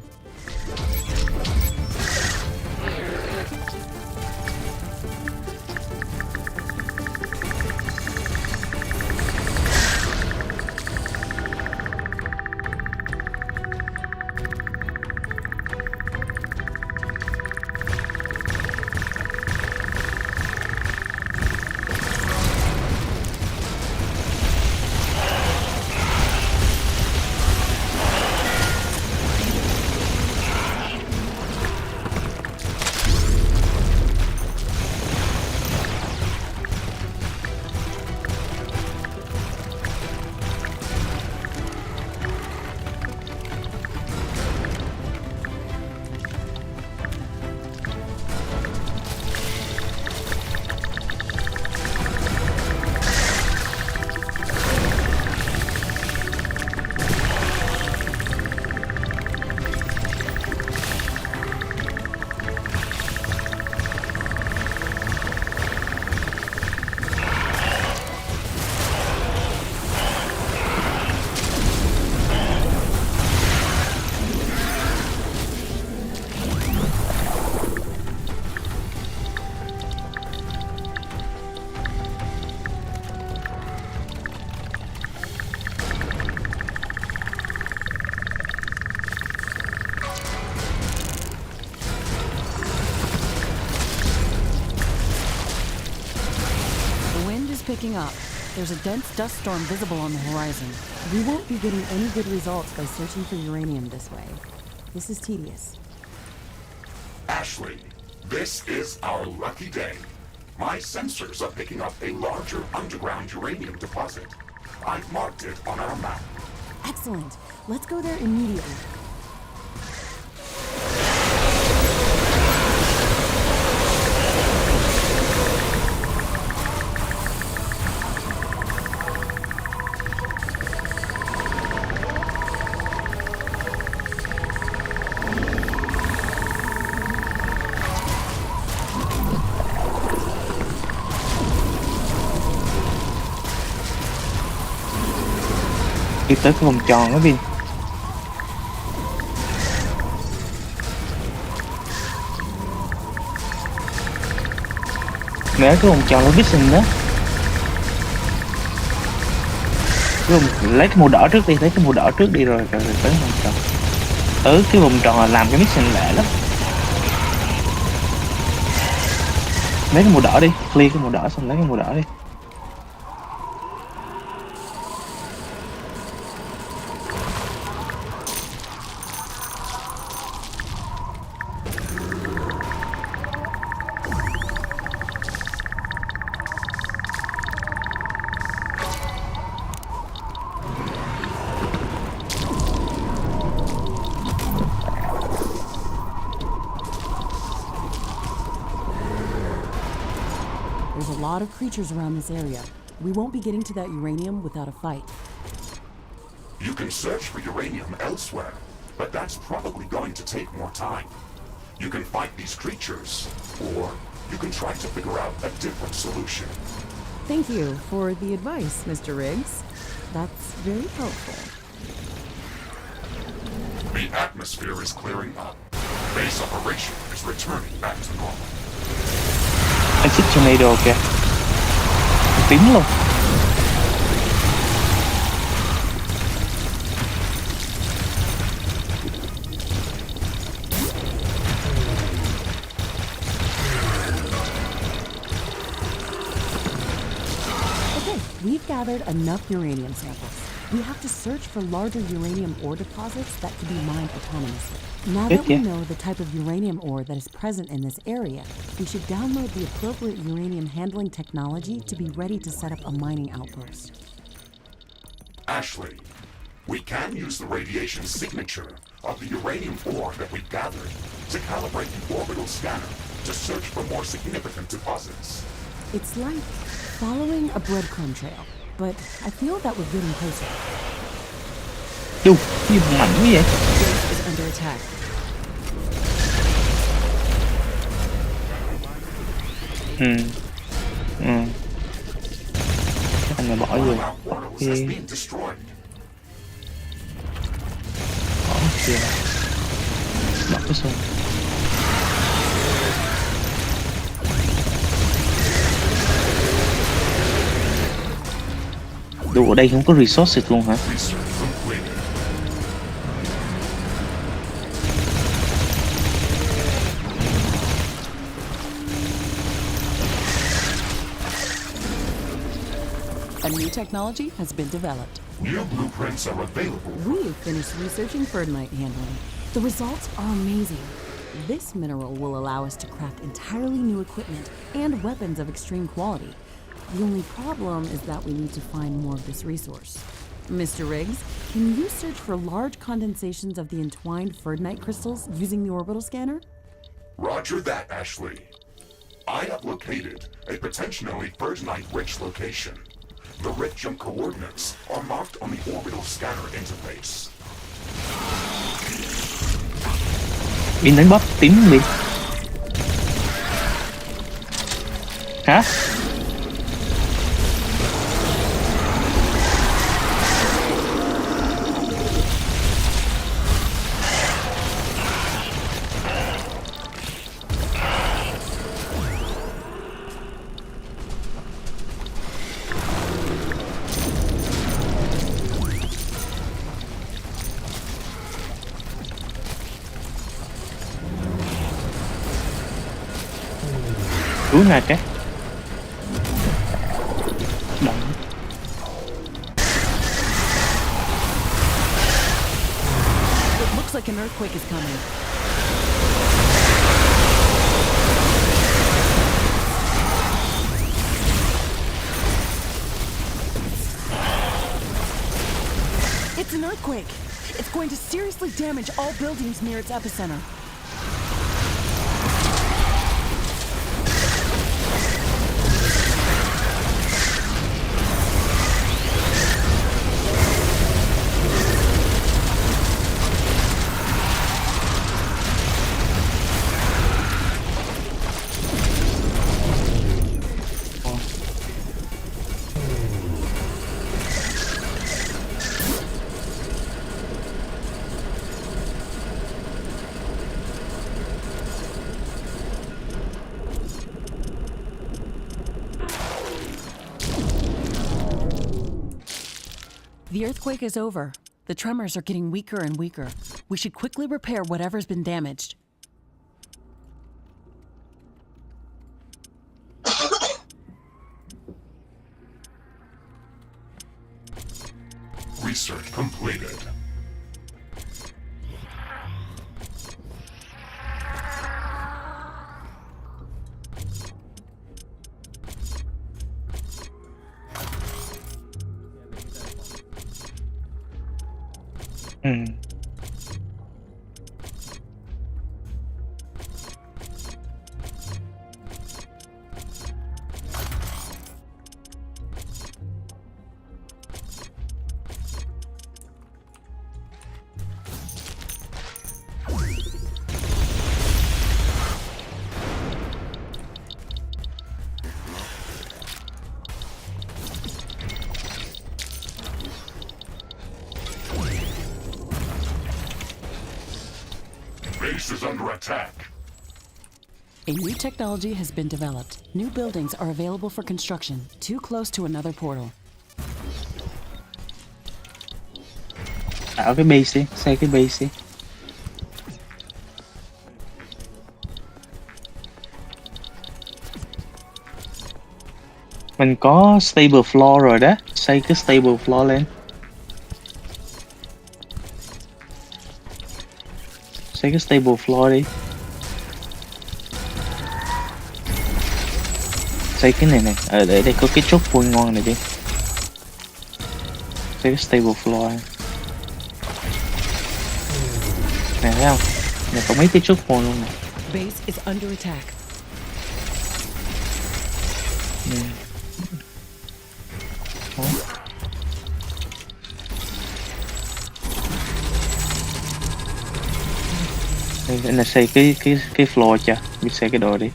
[SPEAKER 4] Picking up. There's a dense dust storm visible on the horizon. We won't be getting any good results by searching for uranium this way. This is tedious.
[SPEAKER 3] Ashley, this is our lucky day. My sensors are picking up a larger underground uranium deposit. I've marked it on our map.
[SPEAKER 4] Excellent. Let's go there immediately.
[SPEAKER 2] Đi tới cái vòng tròn đó Vin. Nhớ cái vòng tròn location đó. Lấy cái màu đỏ trước đi, lấy cái màu đỏ trước đi rồi tới vòng tròn. Cái vòng tròn là làm cái mission lẹ lắm. Lấy cái màu đỏ đi, clear cái màu đỏ xong lấy cái màu đỏ đi.
[SPEAKER 4] There's a lot of creatures around this area. We won't be getting to that uranium without a fight.
[SPEAKER 3] You can search for uranium elsewhere, but that's probably going to take more time. You can fight these creatures, or you can try to figure out a different solution.
[SPEAKER 4] Thank you for the advice, Mr. Riggs. That's very helpful.
[SPEAKER 3] The atmosphere is clearing up. Base operation is returning back to normal.
[SPEAKER 2] Anh xích tornado kìa. Tím luôn.
[SPEAKER 4] Okay, we've gathered enough uranium samples. We have to search for larger uranium ore deposits that can be mined autonomously. Now that we know the type of uranium ore that is present in this area, we should download the appropriate uranium handling technology to be ready to set up a mining outpost.
[SPEAKER 3] Ashley, we can use the radiation signature of the uranium ore that we've gathered to calibrate the orbital scanner to search for more significant deposits.
[SPEAKER 4] It's like following a breadcrumb trail, but I feel that we're getting closer.
[SPEAKER 2] Chú, cái gì mạnh quá vậy?
[SPEAKER 4] Base is under attack.
[SPEAKER 2] Chắc anh này bỏ vô. kia bật cái xung. Đủ ở đây không có resources luôn hả?
[SPEAKER 3] Research completed.
[SPEAKER 4] A new technology has been developed.
[SPEAKER 3] New blueprints are available.
[SPEAKER 4] We've finished researching Ferdinite handling. The results are amazing. This mineral will allow us to craft entirely new equipment and weapons of extreme quality. The only problem is that we need to find more of this resource. Mr. Riggs, can you search for large condensations of the entwined Ferdinite crystals using the orbital scanner?
[SPEAKER 3] Roger that, Ashley. I have located a potentially Ferdinite-rich location. The Richum coordinates are marked on the orbital scanner interface.
[SPEAKER 2] Pin đánh bot tím đi. Hả? Cứu ra cái động.
[SPEAKER 4] It looks like an earthquake is coming. It's an earthquake. It's going to seriously damage all buildings near its epicenter. The earthquake is over. The tremors are getting weaker and weaker. We should quickly repair whatever's been damaged.
[SPEAKER 3] Research completed. Base is under attack.
[SPEAKER 4] A new technology has been developed. New buildings are available for construction, too close to another portal.
[SPEAKER 2] Tạo cái base đi, xây cái base đi. Mình có stable floor rồi đó, xây cái stable floor lên. Xây cái stable floor đi. Xây cái này này, ở đây có cái chốt point ngon này đi. Xây cái stable floor. Nè thấy không? Nè có mấy cái chốt point luôn nè.
[SPEAKER 4] Base is under attack. Đây là xây cái floor cho, biết xây cái đồ đi.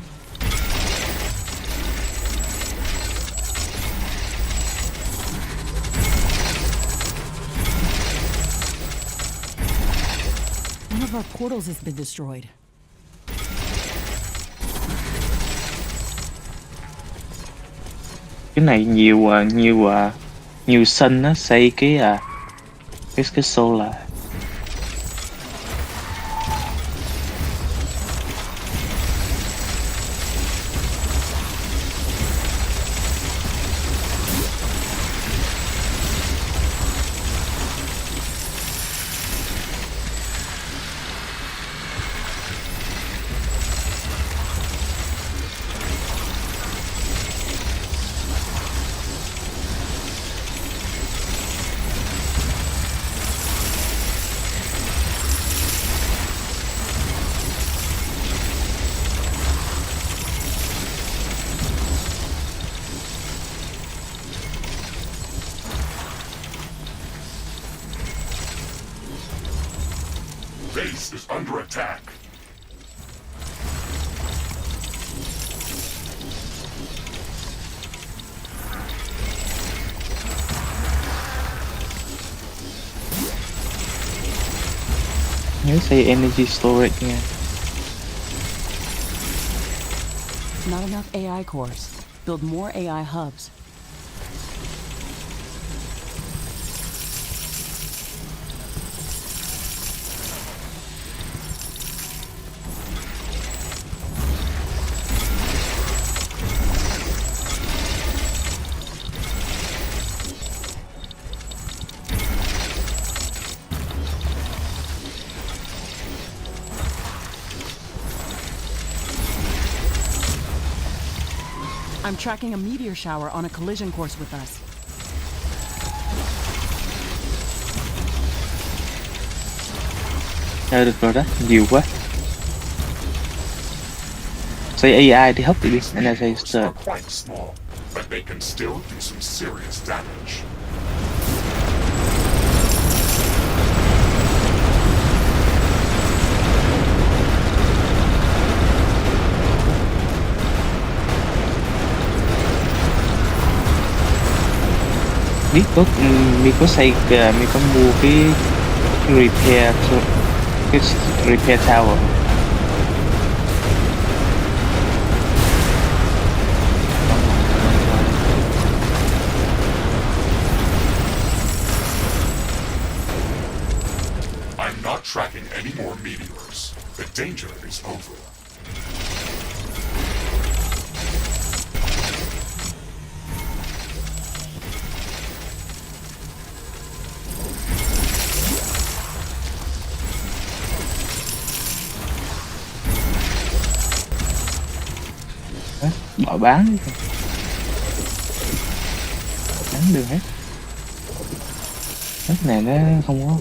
[SPEAKER 4] of our portals has been destroyed.
[SPEAKER 2] Cái này nhiều sân nó xây cái solar.
[SPEAKER 3] Base is under attack.
[SPEAKER 2] Nhớ xây energy storage nha.
[SPEAKER 4] Not enough AI cores. Build more AI hubs. I'm tracking a meteor shower on a collision course with us.
[SPEAKER 2] Được rồi đó, nhiều quá. Xây AI thì hấp đi, anh là xây
[SPEAKER 3] Are quite small, but they can still do some serious damage.
[SPEAKER 2] Mi có mua cái repair tower.
[SPEAKER 3] I'm not tracking any more meteors. The danger is over.
[SPEAKER 2] Bỏ bán được hết. Đất này nó không có.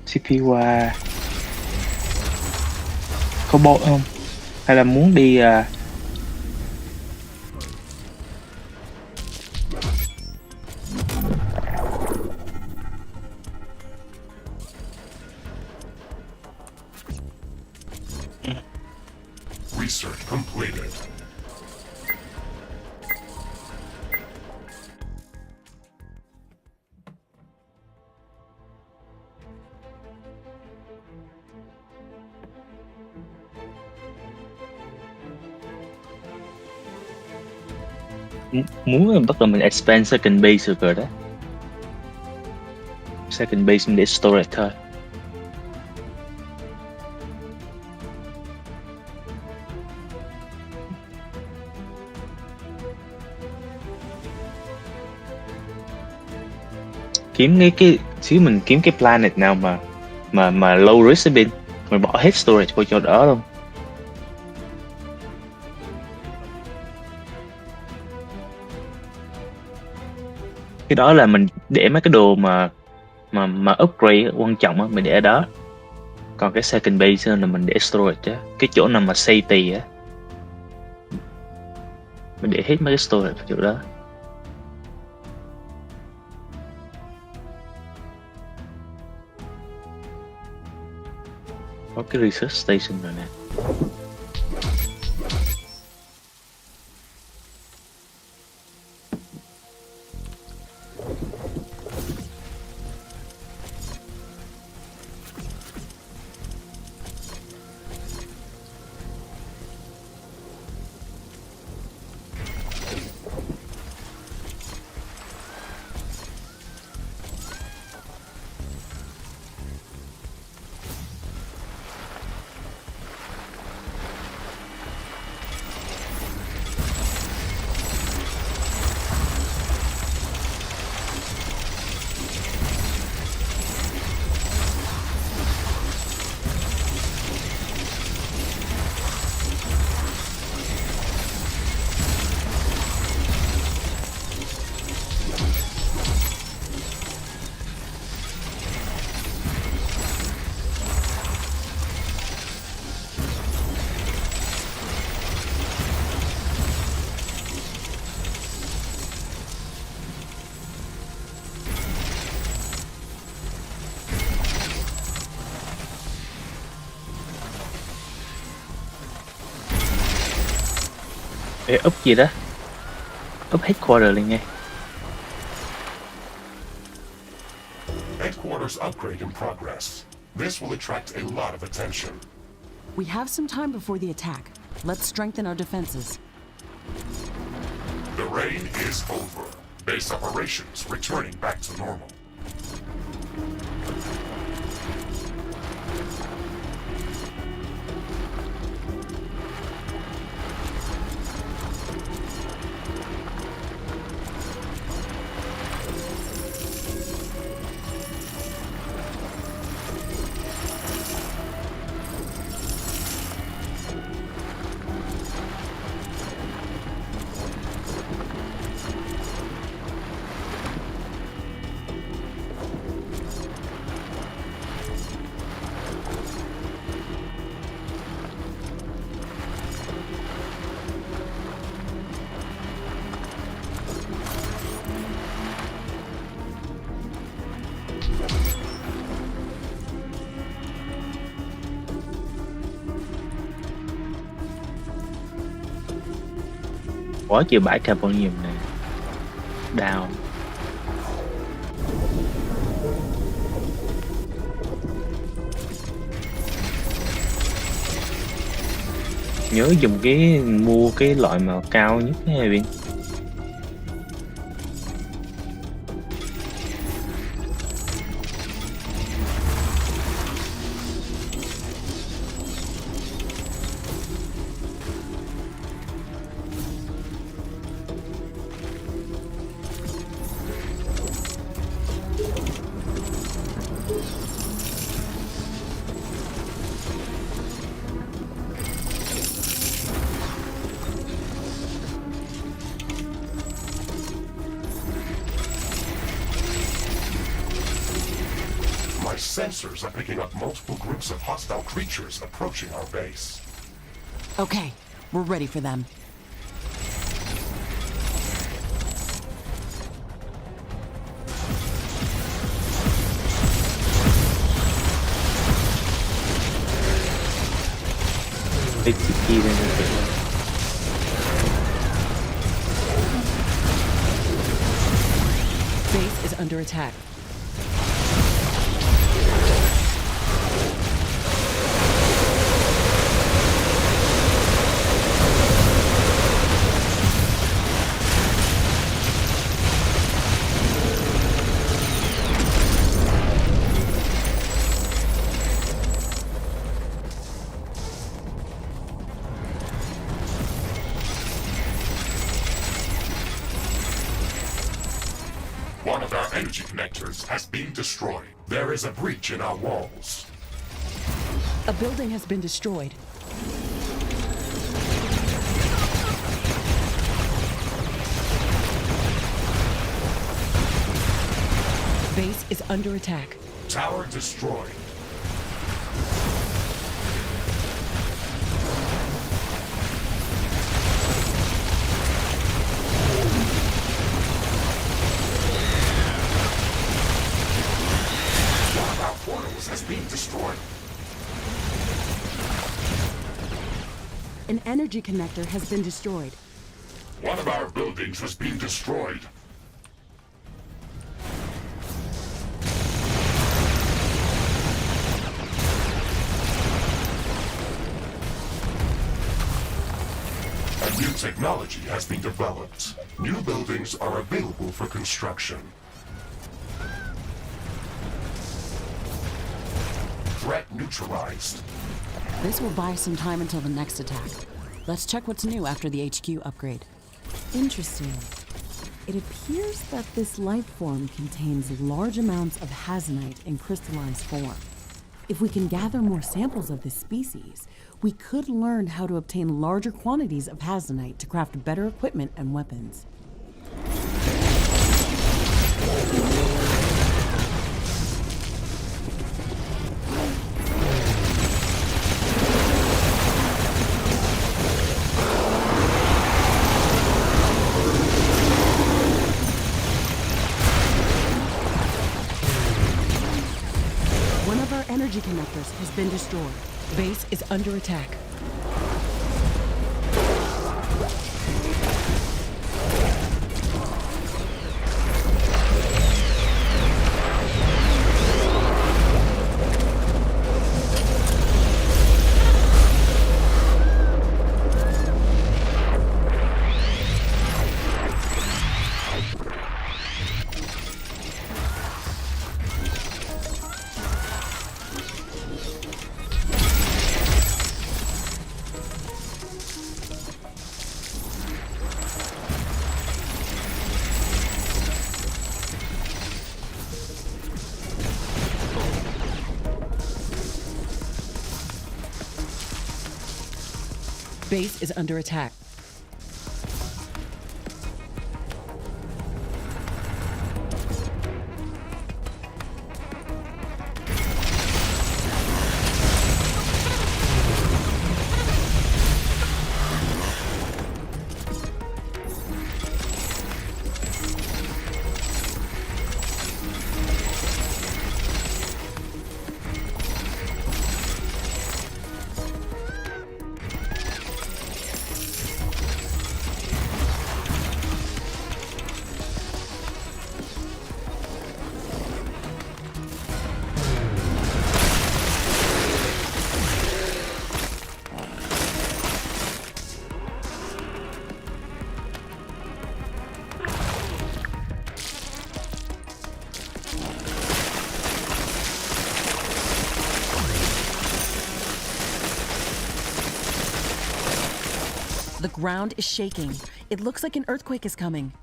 [SPEAKER 2] TP qua có bộ không? Hay là muốn đi
[SPEAKER 3] Research completed.
[SPEAKER 2] muốn bắt đầu mình expand second base được rồi đó. Second base mình để storage thôi. Kiếm cái xíu mình kiếm cái planet nào mà low risk bên, mình bỏ hết storage vô cho đỡ luôn. Cái đó là mình để mấy cái đồ mà upgrade quan trọng á, mình để ở đó. Còn cái second base là mình để storage á, cái chỗ nào mà safety á, mình để hết mấy cái storage ở chỗ đó. Có cái research station rồi nè. Ê, up gì đó? Up headquarter liền nghe.
[SPEAKER 3] Headquarters upgrade in progress. This will attract a lot of attention.
[SPEAKER 4] We have some time before the attack. Let's strengthen our defenses.
[SPEAKER 3] The rain is over. Base operations returning back to normal.
[SPEAKER 2] Quá chịu bãi carbonium này. Down. Nhớ dùng mua cái loại mà cao nhất nha Vin.
[SPEAKER 3] My sensors are picking up multiple groups of hostile creatures approaching our base.
[SPEAKER 4] Okay, we're ready for them. Base is under attack.
[SPEAKER 3] of our energy connectors has been destroyed. There is a breach in our walls.
[SPEAKER 4] A building has been destroyed. Base is under attack.
[SPEAKER 3] Tower destroyed. One of our portals has been destroyed.
[SPEAKER 4] An energy connector has been destroyed.
[SPEAKER 3] One of our buildings has been destroyed. A new technology has been developed. New buildings are available for construction. Threat neutralized.
[SPEAKER 4] This will buy some time until the next attack. Let's check what's new after the HQ upgrade. Interesting. It appears that this life form contains large amounts of Hazanite in crystallized form. If we can gather more samples of this species, we could learn how to obtain larger quantities of Hazanite to craft better equipment and weapons. One of our energy connectors has been destroyed. Base is under attack. Base is under attack. The ground is shaking. It looks like an earthquake is coming.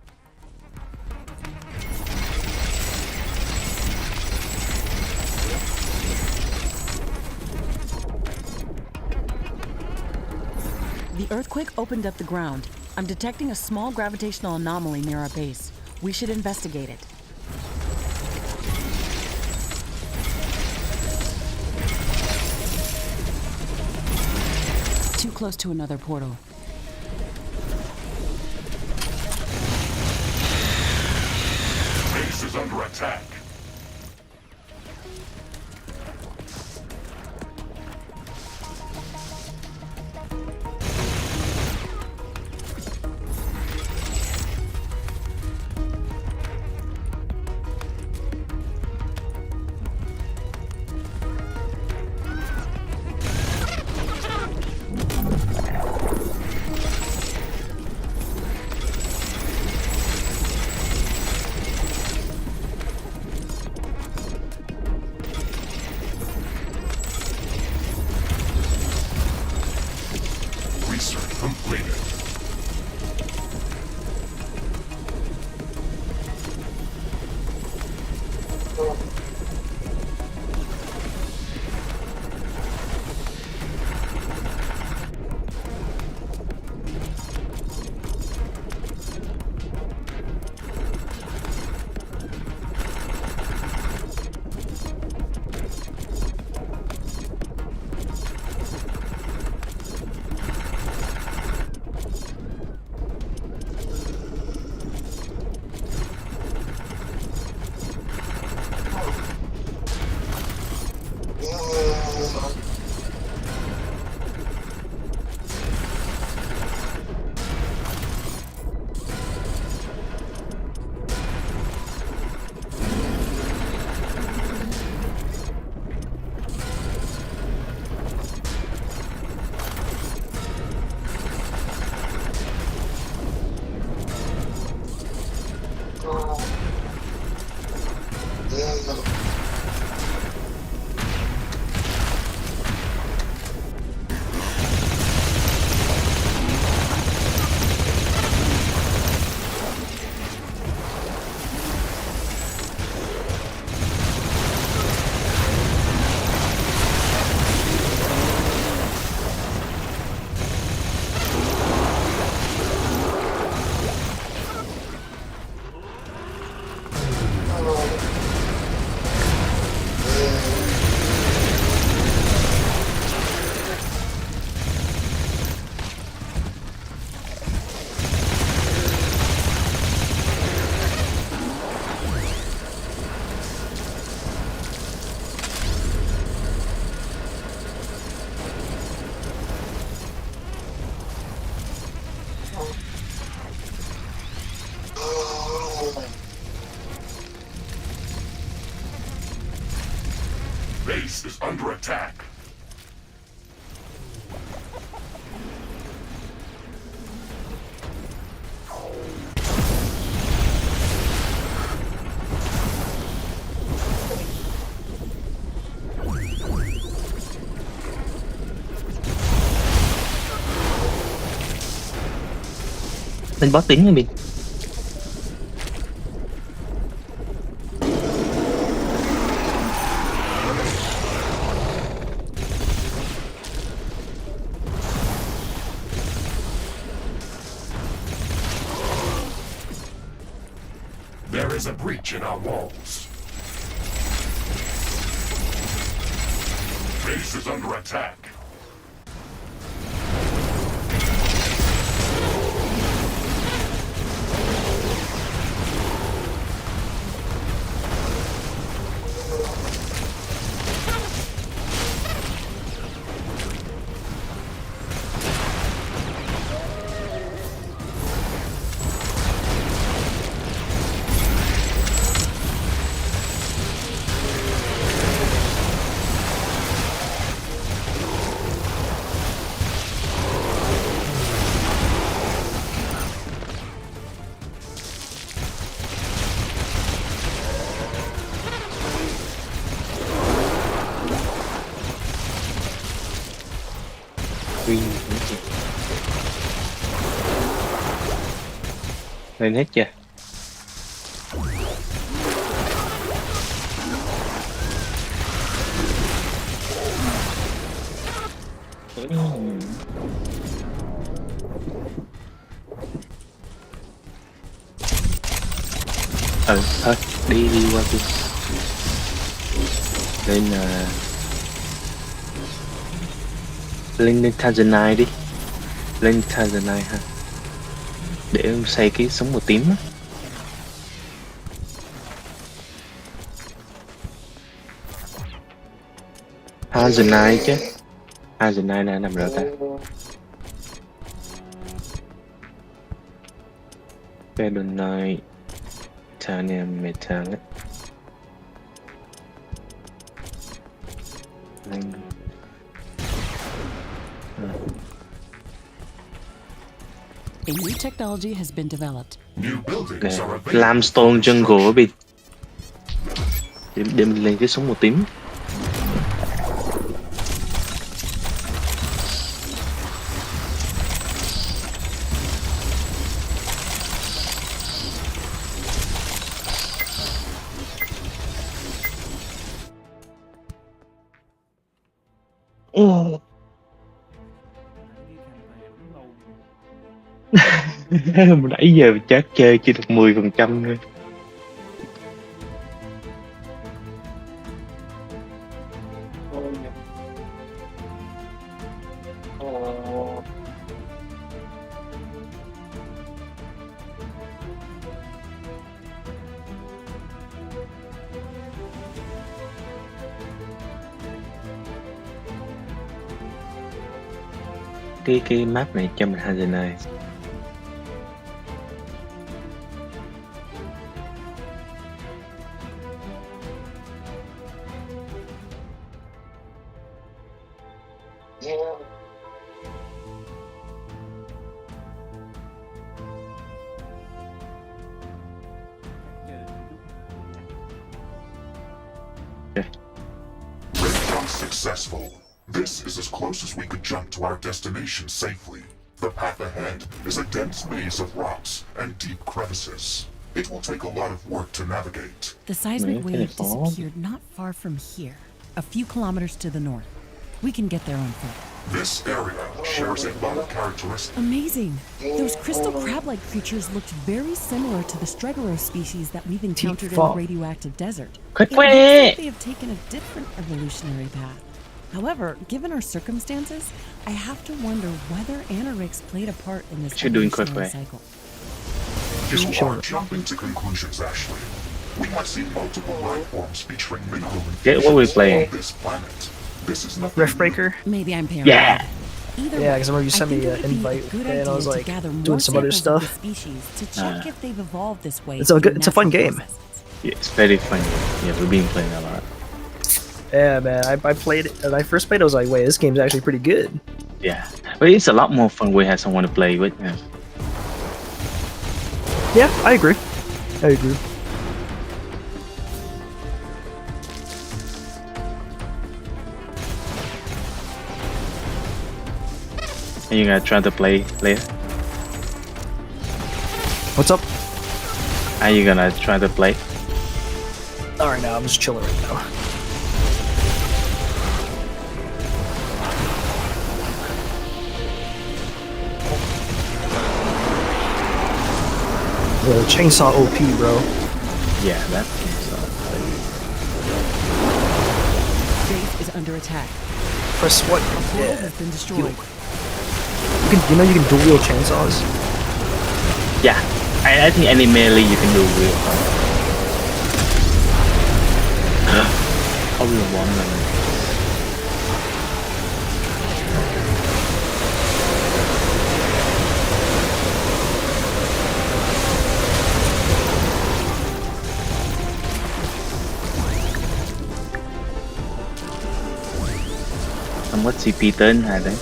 [SPEAKER 4] The earthquake opened up the ground. I'm detecting a small gravitational anomaly near our base. We should investigate it. Too close to another portal.
[SPEAKER 3] Base is under attack. Research completed. under attack.
[SPEAKER 2] Lên boss tính nha mình.
[SPEAKER 3] There is a breach in our walls. Base is under attack.
[SPEAKER 2] Lên hết chưa? Thôi đi qua kia. Lên Tanzanite đi. Lên Tanzanite ha. Để em xây cái sống màu tím á. Tanzanite chứ. Tanzanite là nằm đâu ta? Pedonite, titanium, metal á.
[SPEAKER 4] A new technology has been developed.
[SPEAKER 3] New buildings are available.
[SPEAKER 2] Limestone jungle á Bin. Để mình lên cái sống màu tím. Nãy giờ chắc chơi chỉ được 10% thôi. Cái map này cho mình Tanzanite.
[SPEAKER 3] Breakdown successful. This is as close as we could jump to our destination safely. The path ahead is a dense maze of rocks and deep crevices. It will take a lot of work to navigate.
[SPEAKER 4] The seismic wave disappeared not far from here, a few kilometers to the north. We can get there on foot.
[SPEAKER 3] This area shares a lot of characteristics.
[SPEAKER 4] Amazing! Those crystal crab-like creatures looked very similar to the Stregoros species that we've encountered in the radioactive desert. It looks like they have taken a different evolutionary path. However, given our circumstances, I have to wonder whether Anorix played a part in this evolutionary cycle.
[SPEAKER 3] You are jumping to conclusions, Ashley. We have seen multiple life forms featuring mineral
[SPEAKER 2] Get what we playing.
[SPEAKER 3] on this planet. This is nothing
[SPEAKER 5] Riftbreaker?
[SPEAKER 4] Maybe I'm paranoid.
[SPEAKER 2] Yeah.
[SPEAKER 4] Either
[SPEAKER 5] Yeah,
[SPEAKER 4] way,
[SPEAKER 5] because I remember you sent
[SPEAKER 4] I
[SPEAKER 5] me
[SPEAKER 4] think
[SPEAKER 5] an
[SPEAKER 4] it would be a
[SPEAKER 5] invite
[SPEAKER 4] good
[SPEAKER 5] and I was
[SPEAKER 4] idea to
[SPEAKER 5] like
[SPEAKER 4] gather
[SPEAKER 5] doing
[SPEAKER 4] more
[SPEAKER 5] some other
[SPEAKER 4] samples of
[SPEAKER 5] stuff.
[SPEAKER 4] the species to check if they've evolved this way.
[SPEAKER 5] It's a
[SPEAKER 4] through
[SPEAKER 5] good- it's a fun
[SPEAKER 4] natural
[SPEAKER 5] game.
[SPEAKER 4] processes.
[SPEAKER 2] Yeah, it's very funny. Yeah, we've been playing a lot.
[SPEAKER 5] Yeah, man. I played it. When I first played it, I was like, wait, this game's actually pretty good.
[SPEAKER 2] Yeah, but it's a lot more fun when we have someone to play with. Yeah.
[SPEAKER 5] Yeah, I agree. I agree.
[SPEAKER 2] Are you gonna try to play later?
[SPEAKER 5] What's up?
[SPEAKER 2] Are you gonna try to play?
[SPEAKER 5] Alright, now I'm just chilling right now. The chainsaw OP, bro.
[SPEAKER 2] Yeah, that.
[SPEAKER 4] Base is under attack.
[SPEAKER 5] Press what?
[SPEAKER 4] A portal
[SPEAKER 5] Yeah.
[SPEAKER 4] has been destroyed.
[SPEAKER 5] You know you can dual wield chainsaws?
[SPEAKER 2] Yeah, I think any melee you can do with. Probably one. Không có CP tên hay đấy.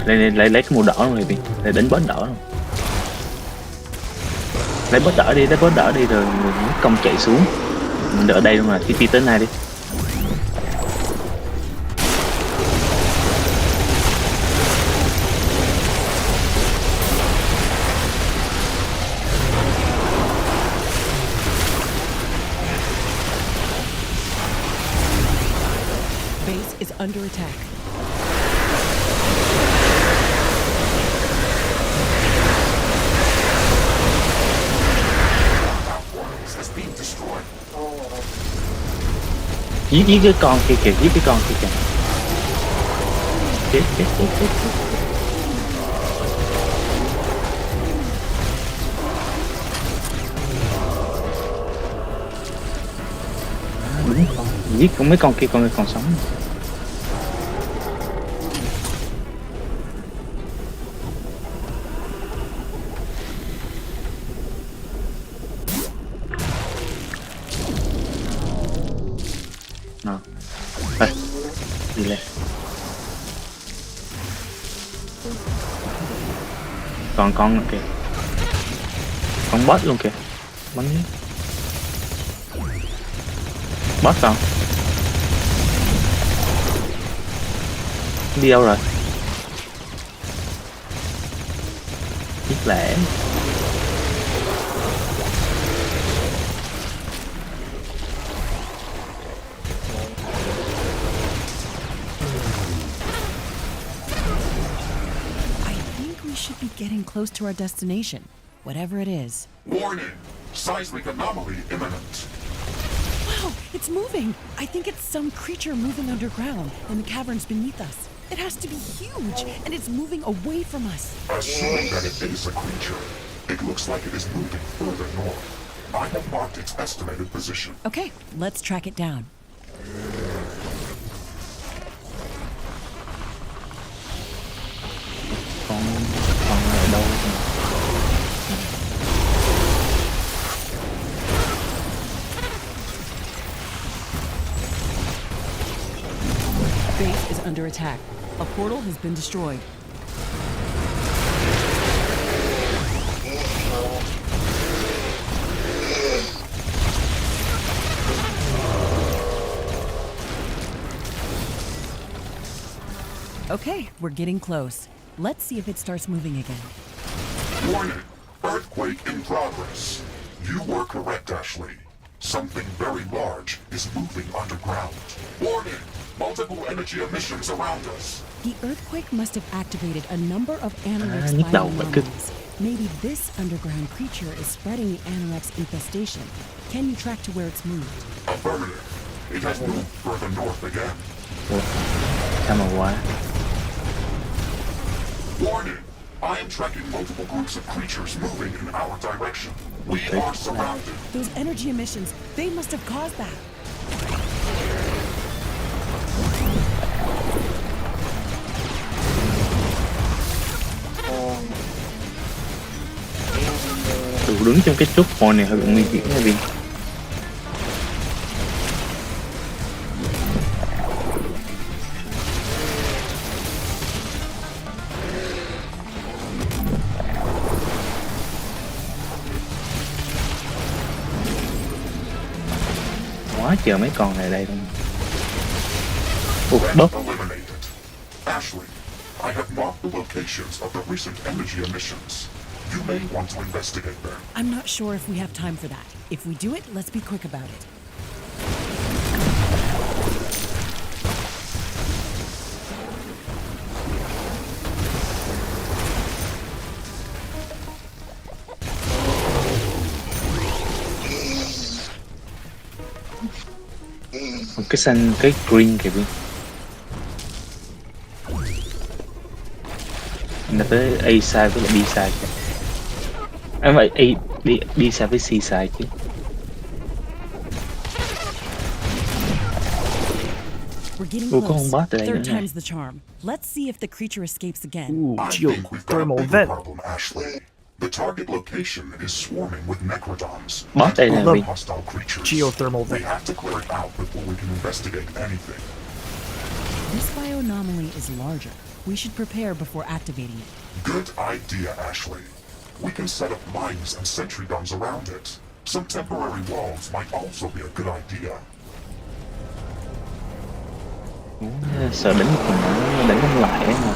[SPEAKER 2] Lấy cái màu đỏ rồi đi, để đánh boss đỏ rồi. Lấy boss đỏ đi rồi mình công chạy xuống. Mình đỡ đây luôn rồi, CP tới này đi.
[SPEAKER 4] Base is under attack.
[SPEAKER 2] Giết cái con kia kìa, giết cái con kia kìa. Chết. Đúng con, giết con mấy con kia còn sống. Nào. Đây. Đi lên. Còn con nữa kìa. Con boss luôn kìa. Bắn boss không? Đi đâu rồi? Giết lẻ.
[SPEAKER 4] Should be getting close to our destination, whatever it is.
[SPEAKER 3] Warning! Seismic anomaly imminent.
[SPEAKER 4] Wow, it's moving! I think it's some creature moving underground in the caverns beneath us. It has to be huge, and it's moving away from us.
[SPEAKER 3] Assuming that it is a creature, it looks like it is moving further north. I have marked its estimated position.
[SPEAKER 4] Okay, let's track it down.
[SPEAKER 2] Con ở đâu?
[SPEAKER 4] Base is under attack. A portal has been destroyed. Okay, we're getting close. Let's see if it starts moving again.
[SPEAKER 3] Warning! Earthquake in progress. You were correct, Ashley. Something very large is moving underground. Warning! Multiple energy emissions around us.
[SPEAKER 4] The earthquake must have activated a number of Anorex
[SPEAKER 2] nhức đầu mà cứ-
[SPEAKER 4] bioanomalies. Maybe this underground creature is spreading the Anorex infestation. Can you track to where it's moved?
[SPEAKER 3] Affirmative. It has moved further north again.
[SPEAKER 2] Ủa, sao mà quá?
[SPEAKER 3] Warning! I am tracking multiple groups of creatures moving in our direction. We are surrounded.
[SPEAKER 4] Those energy emissions, they must have caused that.
[SPEAKER 2] đứng trong cái chốt point này hơi bị nguy hiểm nha Vin. Quá chờ mấy con này đây luôn. Bốc.
[SPEAKER 3] Eliminated. Ashley, I have marked the locations of the recent energy emissions. You may want to investigate them.
[SPEAKER 4] I'm not sure if we have time for that. If we do it, let's be quick about it.
[SPEAKER 2] Cái xanh, cái green kìa Vin. Nó tới A side với lại B side kìa. Vậy B side với C side chứ.
[SPEAKER 4] We're getting
[SPEAKER 2] Có con
[SPEAKER 4] close.
[SPEAKER 2] boss ở đây nữa
[SPEAKER 4] Third
[SPEAKER 2] này.
[SPEAKER 4] time's the charm. Let's see if the creature escapes again.
[SPEAKER 5] Ooh,
[SPEAKER 3] I think we've got a
[SPEAKER 5] geothermal
[SPEAKER 3] bigger
[SPEAKER 5] vent.
[SPEAKER 3] problem, Ashley. The target location is swarming with necrodons.
[SPEAKER 2] Boss đây nè
[SPEAKER 3] Other
[SPEAKER 2] Vin.
[SPEAKER 3] hostile creatures.
[SPEAKER 5] Geothermal
[SPEAKER 3] We
[SPEAKER 5] vent.
[SPEAKER 3] have to clear it out before we can investigate anything.
[SPEAKER 4] This bioanomaly is larger. We should prepare before activating it.
[SPEAKER 3] Good idea, Ashley. We can set up mines and sentry guns around it. Some temporary walls might also be a good idea.
[SPEAKER 2] Sợ đánh một phần nó đánh không lại ấy mà.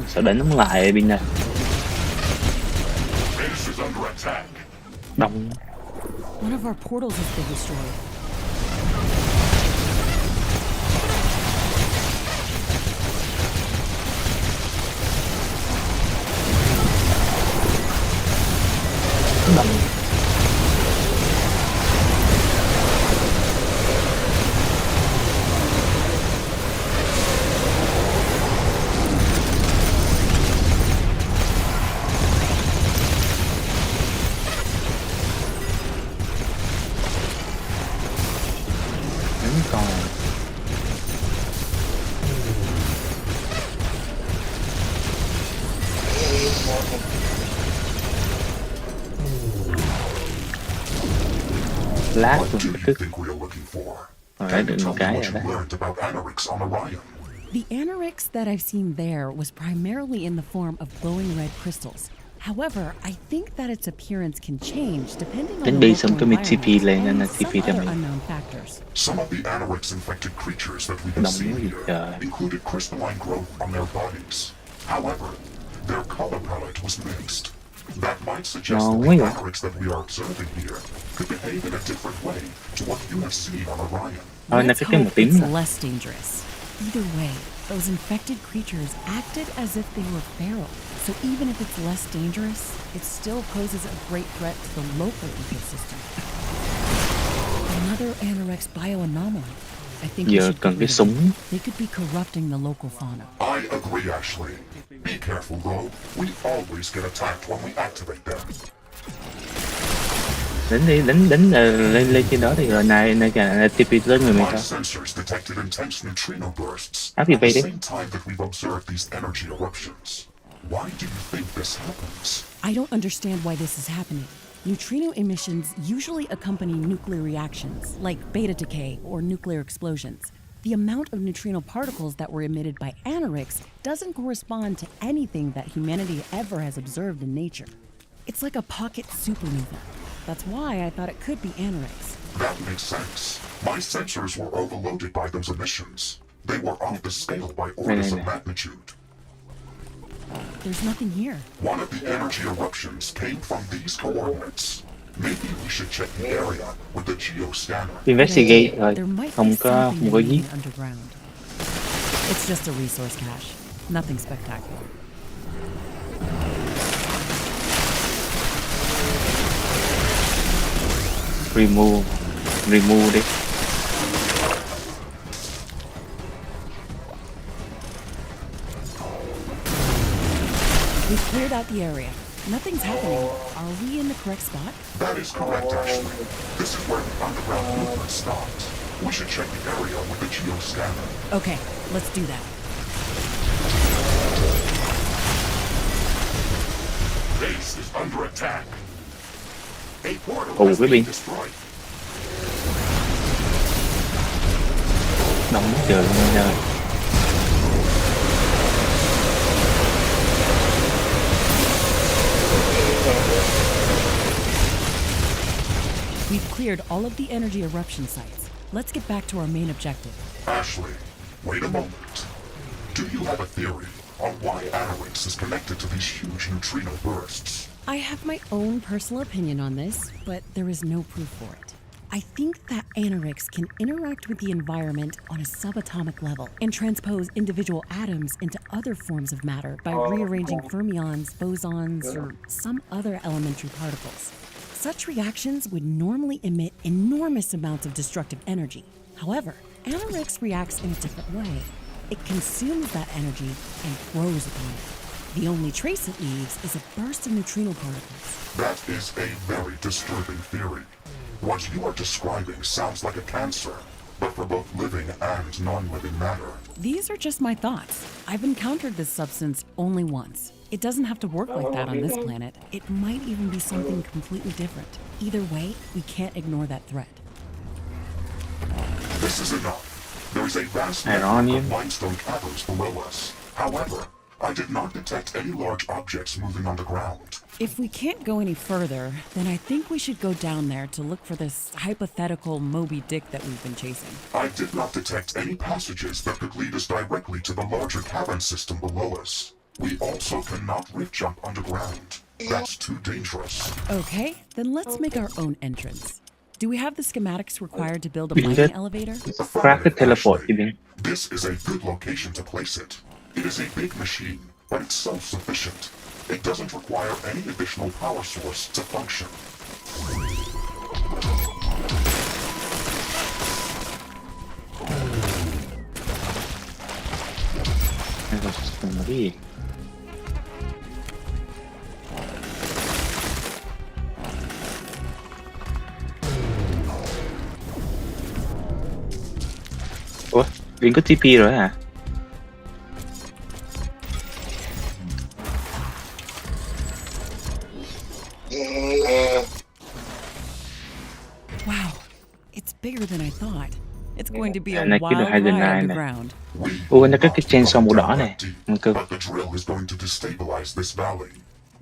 [SPEAKER 2] Sợ đánh không lại Vin này.
[SPEAKER 3] Base is under attack.
[SPEAKER 2] Đông.
[SPEAKER 4] One of our portals has been destroyed.
[SPEAKER 2] Đông. Đánh con. Lát
[SPEAKER 3] What
[SPEAKER 2] luôn
[SPEAKER 3] do
[SPEAKER 2] tức
[SPEAKER 3] you
[SPEAKER 2] tức.
[SPEAKER 3] think we are looking for?
[SPEAKER 2] Rồi
[SPEAKER 3] Can you
[SPEAKER 2] được
[SPEAKER 3] tell
[SPEAKER 2] một
[SPEAKER 3] me
[SPEAKER 2] cái
[SPEAKER 3] what
[SPEAKER 2] rồi
[SPEAKER 3] you
[SPEAKER 2] đó.
[SPEAKER 3] learned about Anorix on Orion?
[SPEAKER 4] The anorix that I've seen there was primarily in the form of glowing red crystals. However, I think that its appearance can change depending on
[SPEAKER 2] Đánh
[SPEAKER 4] the
[SPEAKER 2] đi
[SPEAKER 4] local
[SPEAKER 2] xong cái mid TP
[SPEAKER 4] environment
[SPEAKER 2] lên nên là
[SPEAKER 4] and some
[SPEAKER 2] TP ra
[SPEAKER 4] other
[SPEAKER 2] mình.
[SPEAKER 4] unknown factors.
[SPEAKER 3] Some of the Anorix-infected creatures that we have
[SPEAKER 2] Đồng
[SPEAKER 3] seen
[SPEAKER 2] cái gì
[SPEAKER 3] here
[SPEAKER 2] trời.
[SPEAKER 3] included crystalline growth on their bodies. However, their color palette was mixed. That might suggest
[SPEAKER 2] No
[SPEAKER 3] that
[SPEAKER 2] way.
[SPEAKER 3] the Anorix that we are observing here could behave in a different way to what you have seen on Orion.
[SPEAKER 2] Thôi nó
[SPEAKER 4] Let's
[SPEAKER 2] cái một
[SPEAKER 4] hope
[SPEAKER 2] tím
[SPEAKER 4] it's
[SPEAKER 2] mà.
[SPEAKER 4] less dangerous. Either way, those infected creatures acted as if they were feral. So even if it's less dangerous, it still poses a great threat to the local ecosystem. Another Anorix bioanomaly. I think we
[SPEAKER 2] Giờ
[SPEAKER 4] should
[SPEAKER 2] cần
[SPEAKER 4] get
[SPEAKER 2] cái
[SPEAKER 4] rid of
[SPEAKER 2] súng.
[SPEAKER 4] them. They could be corrupting the local fauna.
[SPEAKER 3] I agree, Ashley. Be careful, though. We always get attacked when we activate them.
[SPEAKER 2] Đánh đi, đánh lên trên đó thì rồi này TP tới người mình
[SPEAKER 3] My
[SPEAKER 2] thôi.
[SPEAKER 3] sensors detected intense neutrino bursts at
[SPEAKER 2] Activate
[SPEAKER 3] the
[SPEAKER 2] it.
[SPEAKER 3] same time that we've observed these energy eruptions. Why do you think this happens?
[SPEAKER 4] I don't understand why this is happening. Neutrino emissions usually accompany nuclear reactions, like beta decay or nuclear explosions. The amount of neutrino particles that were emitted by Anorix doesn't correspond to anything that humanity ever has observed in nature. It's like a pocket supernova. That's why I thought it could be Anorix.
[SPEAKER 3] That makes sense. My sensors were overloaded by those emissions. They were off the scale by orders of magnitude.
[SPEAKER 4] There's nothing here.
[SPEAKER 3] One of the energy eruptions came from these coordinates. Maybe we should check the area with the geoscanner.
[SPEAKER 2] Investigate thôi,
[SPEAKER 4] There might be
[SPEAKER 2] không có
[SPEAKER 4] something
[SPEAKER 2] giết.
[SPEAKER 4] remaining underground. It's just a resource cache. Nothing spectacular.
[SPEAKER 2] Remove đi.
[SPEAKER 4] We've cleared out the area. Nothing's happening. Are we in the correct spot?
[SPEAKER 3] That is correct, Ashley. This is where the underground movement stopped. We should check the area with the geoscanner.
[SPEAKER 4] Okay, let's do that.
[SPEAKER 3] Base is under attack. A portal
[SPEAKER 2] Ồ,
[SPEAKER 3] has
[SPEAKER 2] cái
[SPEAKER 3] been
[SPEAKER 2] pin
[SPEAKER 3] destroyed.
[SPEAKER 2] đóng chờ luôn nha.
[SPEAKER 4] We've cleared all of the energy eruption sites. Let's get back to our main objective.
[SPEAKER 3] Ashley, wait a moment. Do you have a theory on why Anorix is connected to these huge neutrino bursts?
[SPEAKER 4] I have my own personal opinion on this, but there is no proof for it. I think that Anorix can interact with the environment on a subatomic level and transpose individual atoms into other forms of matter by rearranging fermions, bosons, or some other elementary particles. Such reactions would normally emit enormous amounts of destructive energy. However, Anorix reacts in a different way. It consumes that energy and grows upon it. The only trace it leaves is a burst of neutrino particles.
[SPEAKER 3] That is a very disturbing theory. What you are describing sounds like a cancer, but for both living and non-living matter.
[SPEAKER 4] These are just my thoughts. I've encountered this substance only once. It doesn't have to work like that on this planet. It might even be something completely different. Either way, we can't ignore that threat.
[SPEAKER 3] This is enough. There is a vast
[SPEAKER 2] Ironian.
[SPEAKER 3] network of limestone caverns below us. However, I did not detect any large objects moving on the ground.
[SPEAKER 4] If we can't go any further, then I think we should go down there to look for this hypothetical Moby Dick that we've been chasing.
[SPEAKER 3] I did not detect any passages that could lead us directly to the larger cavern system below us. We also cannot rift jump underground. That's too dangerous.
[SPEAKER 4] Okay, then let's make our own entrance. Do we have the schematics required to build a
[SPEAKER 2] Mình
[SPEAKER 4] mining
[SPEAKER 2] rất
[SPEAKER 4] elevator?
[SPEAKER 2] crack cái teleport
[SPEAKER 3] Ashley.
[SPEAKER 2] cái bên.
[SPEAKER 3] This is a good location to place it. It is a big machine, but it's self-sufficient. It doesn't require any additional power source to function.
[SPEAKER 2] Này còn còn là cái gì? Ủa, Viên có TP rồi hả?
[SPEAKER 4] Wow, it's bigger than I thought. It's going to be a
[SPEAKER 2] Này, cái
[SPEAKER 4] wild
[SPEAKER 2] đồ Hydra
[SPEAKER 4] ride
[SPEAKER 2] 9 này.
[SPEAKER 4] underground.
[SPEAKER 2] Ủa, nó có cái chainsaw màu đỏ này. Nguy cơ.
[SPEAKER 3] But the drill is going to destabilize this valley.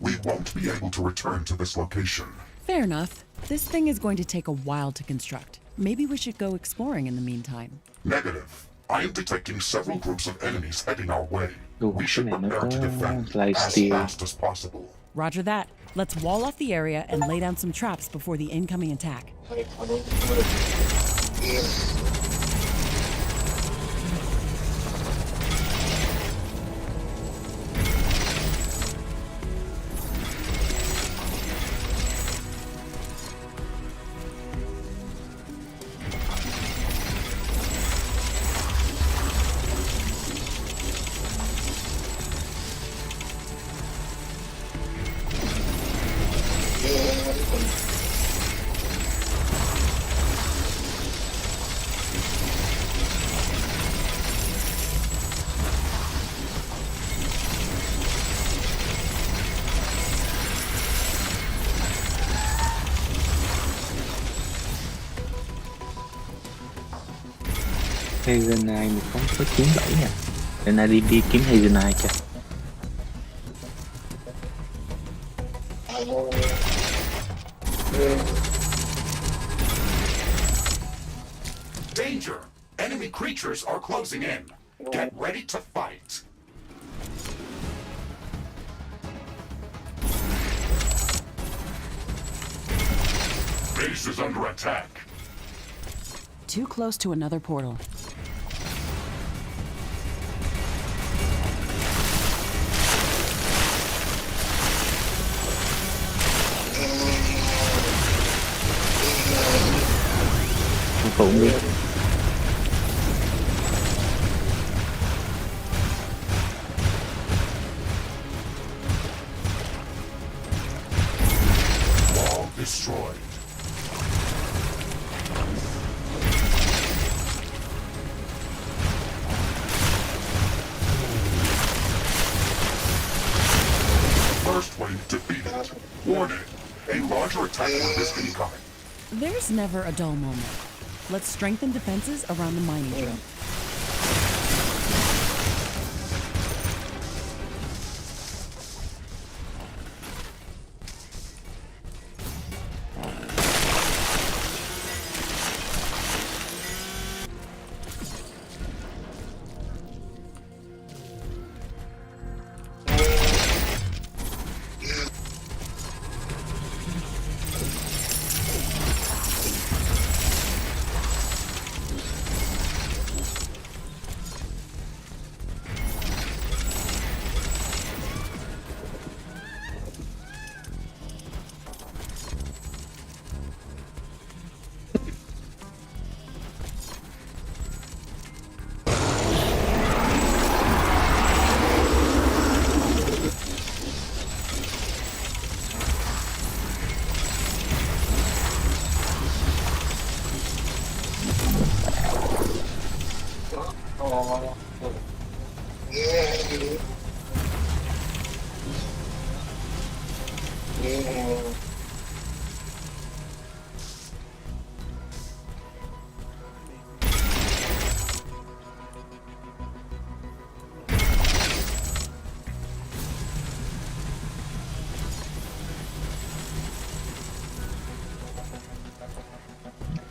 [SPEAKER 3] We won't be able to return to this location.
[SPEAKER 4] Fair enough. This thing is going to take a while to construct. Maybe we should go exploring in the meantime.
[SPEAKER 3] Negative. I am detecting several groups of enemies heading our way.
[SPEAKER 2] Ủa,
[SPEAKER 3] We
[SPEAKER 2] cái
[SPEAKER 3] should
[SPEAKER 2] này nó
[SPEAKER 3] prepare
[SPEAKER 2] có
[SPEAKER 3] to defend as
[SPEAKER 2] lifesteal.
[SPEAKER 3] fast as possible.
[SPEAKER 4] Roger that. Let's wall off the area and lay down some traps before the incoming attack.
[SPEAKER 2] Hazenite 1097 nè. Để nay đi kiếm Hazenite cho.
[SPEAKER 3] Danger! Enemy creatures are closing in. Get ready to fight. Base is under attack.
[SPEAKER 4] Too close to another portal.
[SPEAKER 2] Con phụng đi.
[SPEAKER 3] Wall destroyed. Everybody defeated. Warning, a larger attack wave is incoming.
[SPEAKER 4] There's never a dull moment. Let's strengthen defenses around the mining drill.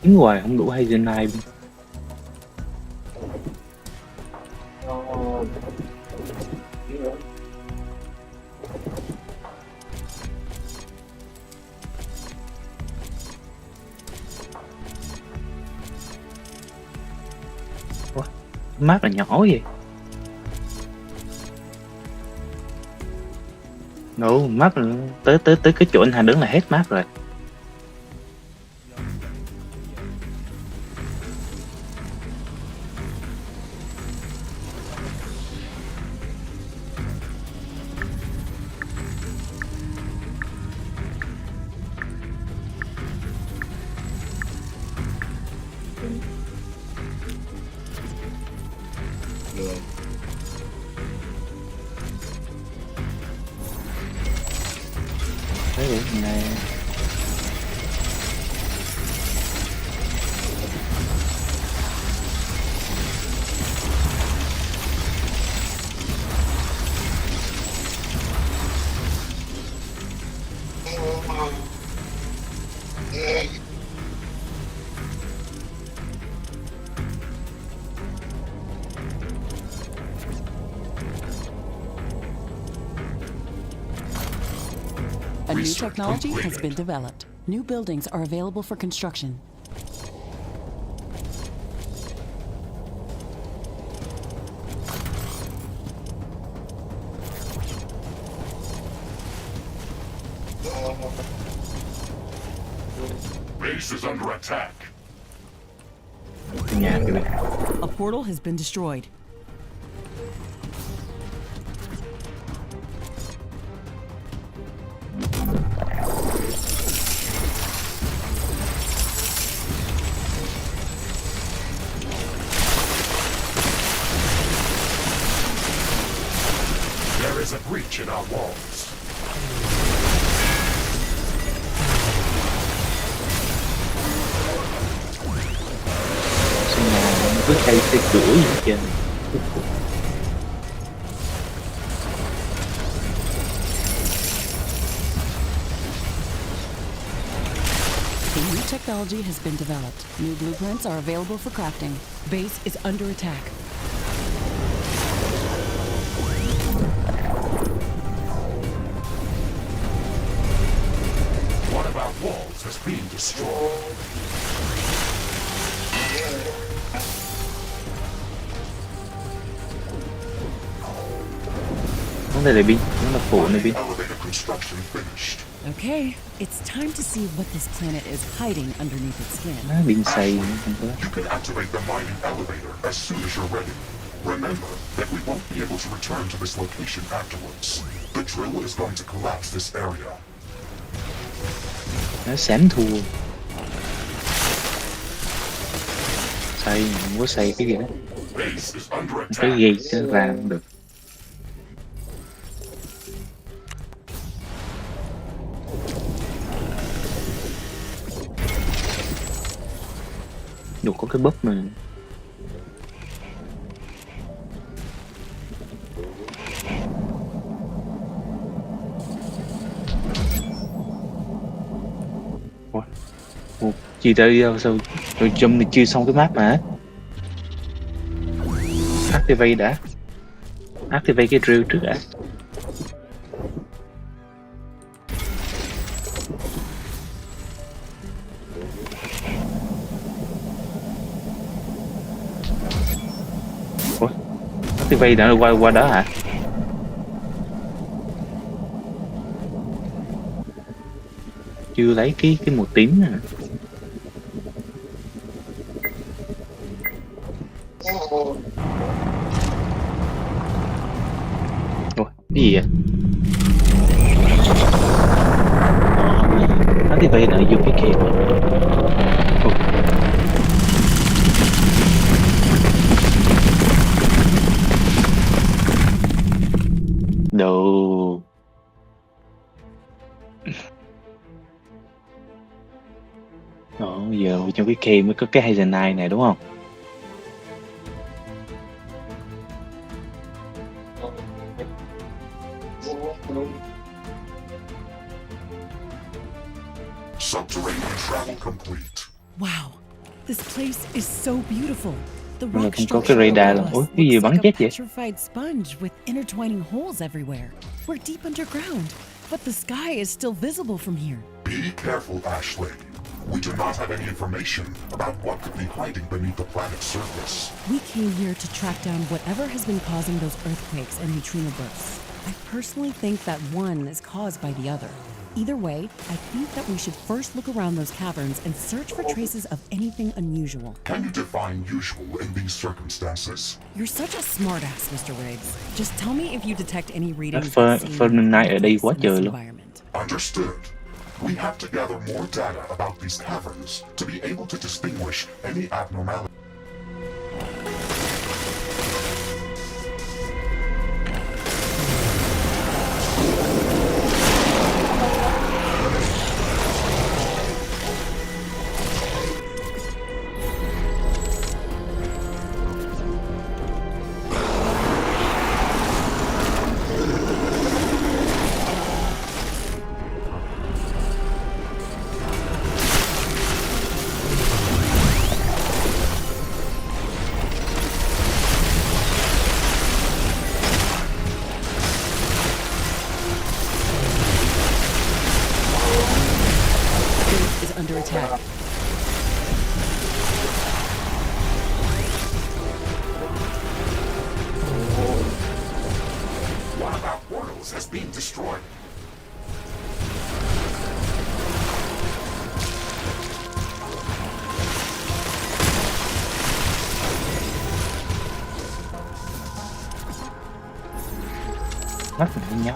[SPEAKER 2] Kiếm hoài không đủ hay Genai. Map là nhỏ vậy. No, map là tới cái chỗ anh Hà đứng là hết map rồi. Thế vậy này.
[SPEAKER 4] A new technology has been developed. New buildings are available for construction.
[SPEAKER 3] Base is under attack.
[SPEAKER 2] Nhà kìa.
[SPEAKER 4] A portal has been destroyed.
[SPEAKER 3] There is a breach in our walls.
[SPEAKER 2] Sao nhà cứ xây cửa gì hết trơn.
[SPEAKER 4] A new technology has been developed. New blueprints are available for crafting. Base is under attack.
[SPEAKER 3] One of our walls has been destroyed.
[SPEAKER 2] Vấn đề là pin, nó là phụ này pin.
[SPEAKER 3] Elevator construction finished.
[SPEAKER 4] Okay, it's time to see what this planet is hiding underneath its skin.
[SPEAKER 2] Nó pin xây không có.
[SPEAKER 3] You can activate the mining elevator as soon as you're ready. Remember that we won't be able to return to this location afterwards. The drill is going to collapse this area.
[SPEAKER 2] Nó xém thua. Xây không có xây cái gì đó.
[SPEAKER 3] Base is under
[SPEAKER 2] Cái
[SPEAKER 3] attack.
[SPEAKER 2] gì chứ ra không được. cái búp mà. Ủa, chia ra đi đâu sao? Rồi trong này chưa xong cái map mà. Activate đã. Activate cái drill trước đã. Ủa? Activate đã qua đó hả? Chưa lấy cái màu tím nè. Ủa, cái gì vậy? Activate đã dùng cái key. Đồ. Đó, giờ trong cái key mới có cái Hazenite này đúng không?
[SPEAKER 3] Subterranean travel complete.
[SPEAKER 4] Wow, this place is so beautiful. The
[SPEAKER 2] Mà
[SPEAKER 4] rock
[SPEAKER 2] cũng có cái
[SPEAKER 4] structure
[SPEAKER 2] radar
[SPEAKER 4] below
[SPEAKER 2] luôn.
[SPEAKER 4] us
[SPEAKER 2] Ủa, cái gì
[SPEAKER 4] looks
[SPEAKER 2] bắn
[SPEAKER 4] like a
[SPEAKER 2] chết vậy?
[SPEAKER 4] petrified sponge with intertwining holes everywhere. We're deep underground, but the sky is still visible from here.
[SPEAKER 3] Be careful, Ashley. We do not have any information about what could be hiding beneath the planet's surface.
[SPEAKER 4] We came here to track down whatever has been causing those earthquakes and neutrino bursts. I personally think that one is caused by the other. Either way, I think that we should first look around those caverns and search for traces of anything unusual.
[SPEAKER 3] Can you define usual in these circumstances?
[SPEAKER 4] You're such a smartass, Mr. Riggs. Just tell me if you detect any readings
[SPEAKER 2] Fer-
[SPEAKER 4] that seem
[SPEAKER 2] Ferdinand ở đây
[SPEAKER 4] out of
[SPEAKER 2] quá
[SPEAKER 4] place in
[SPEAKER 2] trời
[SPEAKER 4] this
[SPEAKER 2] luôn.
[SPEAKER 4] environment.
[SPEAKER 3] Understood. We have to gather more data about these caverns to be able to distinguish any abnormality.
[SPEAKER 4] Base is under attack.
[SPEAKER 3] One of our portals has been destroyed.
[SPEAKER 2] Mắt này nhỏ.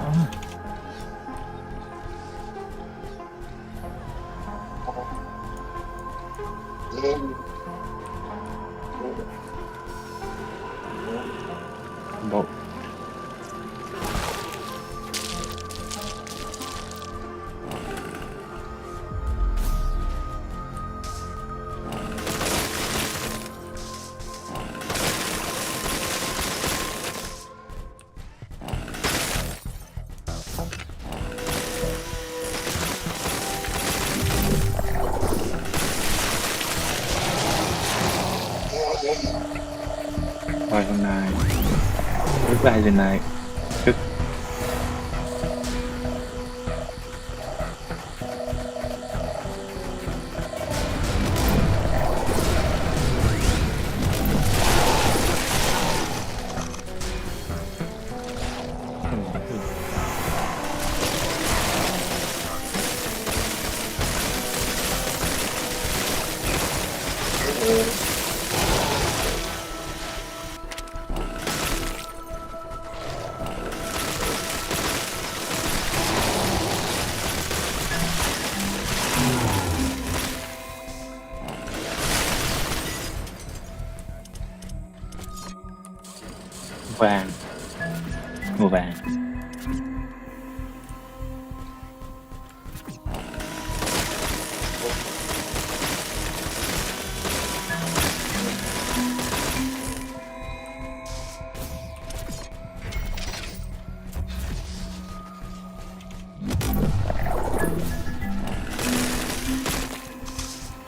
[SPEAKER 2] Bộ. Rồi hôm nay rất là hay này rất vàng, màu vàng.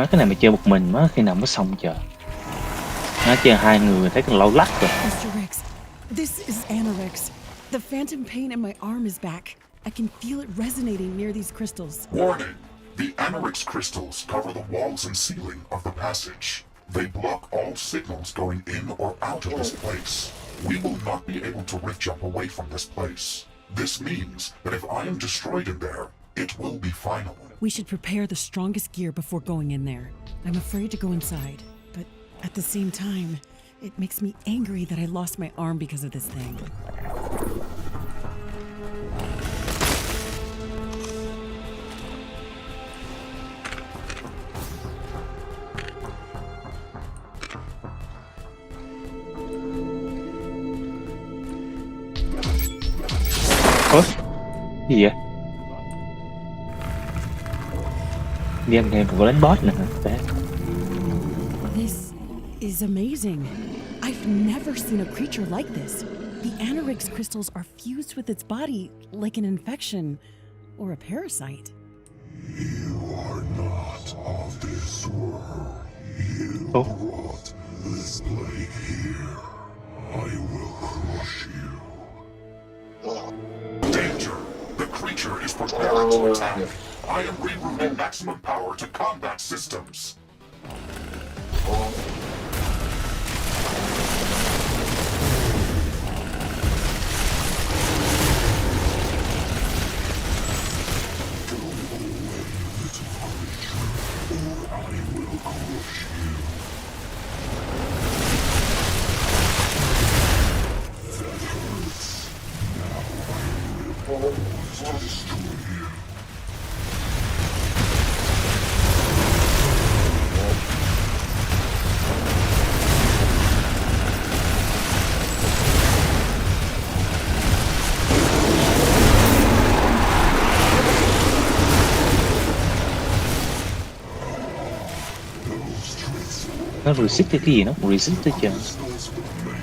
[SPEAKER 2] Mấy cái này mà chơi một mình mới khi nào mới xong chờ. Nó chơi hai người thấy còn lâu lắc rồi.
[SPEAKER 4] Mr. Rex, this is Anorex. The phantom pain in my arm is back. I can feel it resonating near these crystals.
[SPEAKER 3] Warning! The Anorix crystals cover the walls and ceiling of the passage. They block all signals going in or out of this place. We will not be able to rift jump away from this place. This means that if I am destroyed in there, it will be final.
[SPEAKER 4] We should prepare the strongest gear before going in there. I'm afraid to go inside, but at the same time, it makes me angry that I lost my arm because of this thing.
[SPEAKER 2] Ủa? Gì vậy? Game này còn có đánh boss nữa hả?
[SPEAKER 4] This is amazing. I've never seen a creature like this. The Anorix crystals are fused with its body like an infection or a parasite.
[SPEAKER 3] You are not of this world. You
[SPEAKER 2] Oh.
[SPEAKER 3] brought this plague here. I will crush you. Danger! The creature is preparing to attack. I am rerouting maximum power to combat systems.
[SPEAKER 2] Nó resist cái gì nó resist tới trời.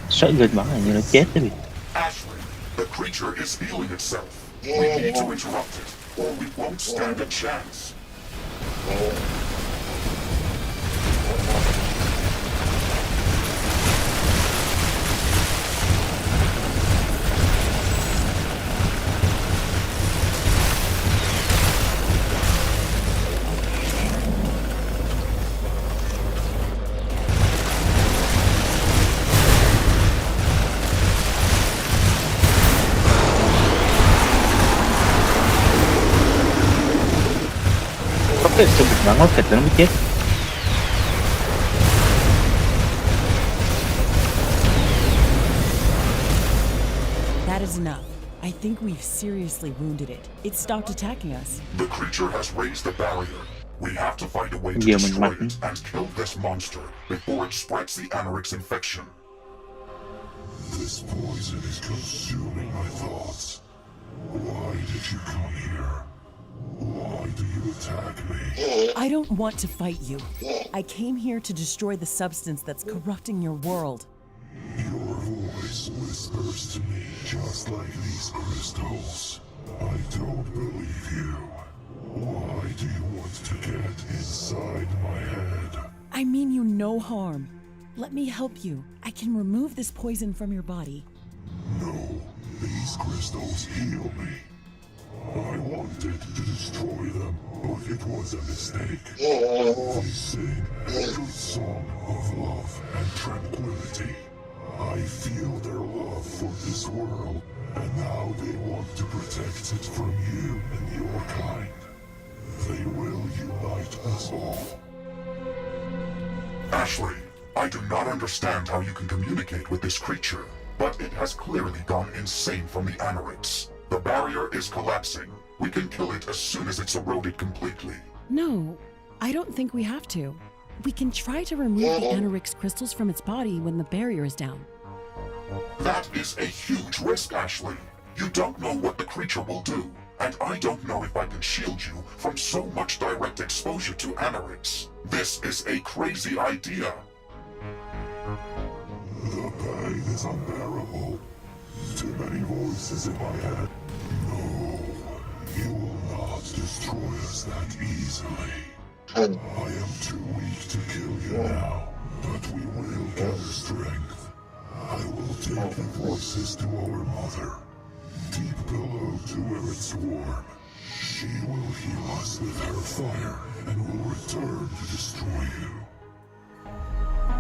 [SPEAKER 2] Sợ gần bắn là như nó chết đấy bị.
[SPEAKER 3] Ashley, the creature is healing itself. We need to interrupt it, or we won't stand a chance.
[SPEAKER 2] Có cái trong một ngón thịt nó mới chết.
[SPEAKER 4] That is enough. I think we've seriously wounded it. It stopped attacking us.
[SPEAKER 3] The creature has raised the barrier. We have to find a way to
[SPEAKER 2] Giờ mình
[SPEAKER 3] destroy
[SPEAKER 2] mạnh.
[SPEAKER 3] it and kill this monster before it spreads the Anorix infection. This poison is consuming my thoughts. Why did you come here? Why do you attack me?
[SPEAKER 4] I don't want to fight you. I came here to destroy the substance that's corrupting your world.
[SPEAKER 3] Your voice whispers to me just like these crystals. I don't believe you. Why do you want to get inside my head?
[SPEAKER 4] I mean you no harm. Let me help you. I can remove this poison from your body.
[SPEAKER 3] No, these crystals heal me. I wanted to destroy them, but it was a mistake. They sing a good song of love and tranquility. I feel their love for this world, and now they want to protect it from you and your kind. They will unite us all. Ashley, I do not understand how you can communicate with this creature, but it has clearly gone insane from the Anorix. The barrier is collapsing. We can kill it as soon as it's eroded completely.
[SPEAKER 4] No, I don't think we have to. We can try to remove the Anorix crystals from its body when the barrier is down.
[SPEAKER 3] That is a huge risk, Ashley. You don't know what the creature will do, and I don't know if I can shield you from so much direct exposure to Anorix. This is a crazy idea. The pain is unbearable. Too many voices in my head. No, you will not destroy us that easily. I am too weak to kill you now, but we will gather strength. I will take the voices to our mother, deep below to where it's warm. She will heal us with her fire and will return to destroy you.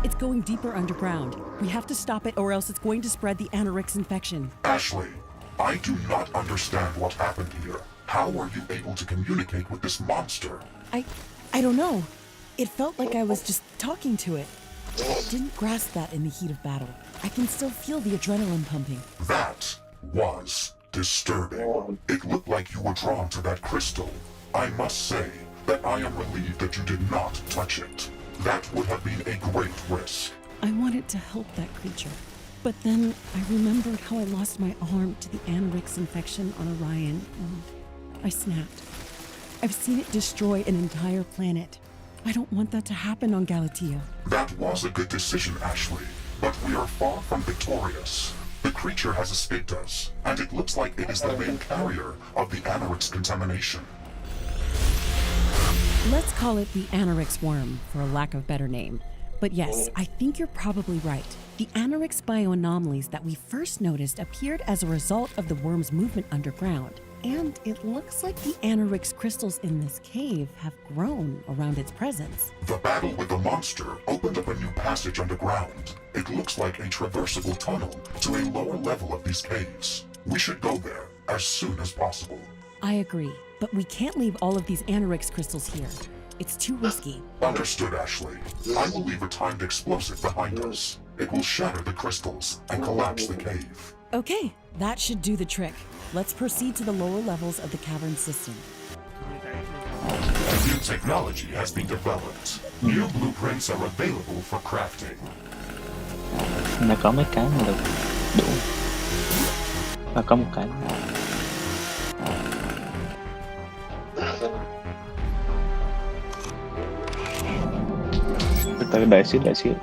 [SPEAKER 4] It's going deeper underground. We have to stop it or else it's going to spread the Anorix infection.
[SPEAKER 3] Ashley, I do not understand what happened here. How were you able to communicate with this monster?
[SPEAKER 4] I don't know. It felt like I was just talking to it. I didn't grasp that in the heat of battle. I can still feel the adrenaline pumping.
[SPEAKER 3] That was disturbing. It looked like you were drawn to that crystal. I must say that I am relieved that you did not touch it. That would have been a great risk.
[SPEAKER 4] I wanted to help that creature. But then I remembered how I lost my arm to the Anorix infection on Orion, and I snapped. I've seen it destroy an entire planet. I don't want that to happen on Galatea.
[SPEAKER 3] That was a good decision, Ashley. But we are far from victorious. The creature has escaped us, and it looks like it is the main carrier of the Anorix contamination.
[SPEAKER 4] Let's call it the Anorix worm, for a lack of better name. But yes, I think you're probably right. The Anorix bioanomalies that we first noticed appeared as a result of the worm's movement underground. And it looks like the Anorix crystals in this cave have grown around its presence.
[SPEAKER 3] The battle with the monster opened up a new passage underground. It looks like a traversable tunnel to a lower level of these caves. We should go there as soon as possible.
[SPEAKER 4] I agree, but we can't leave all of these Anorix crystals here. It's too risky.
[SPEAKER 3] Understood, Ashley. I will leave a timed explosive behind us. It will shatter the crystals and collapse the cave.
[SPEAKER 4] Okay, that should do the trick. Let's proceed to the lower levels of the cavern system.
[SPEAKER 3] New technology has been developed. New blueprints are available for crafting.
[SPEAKER 2] Nó có mấy cái mà được đủ. Và có một cái. Từ đợi xíu.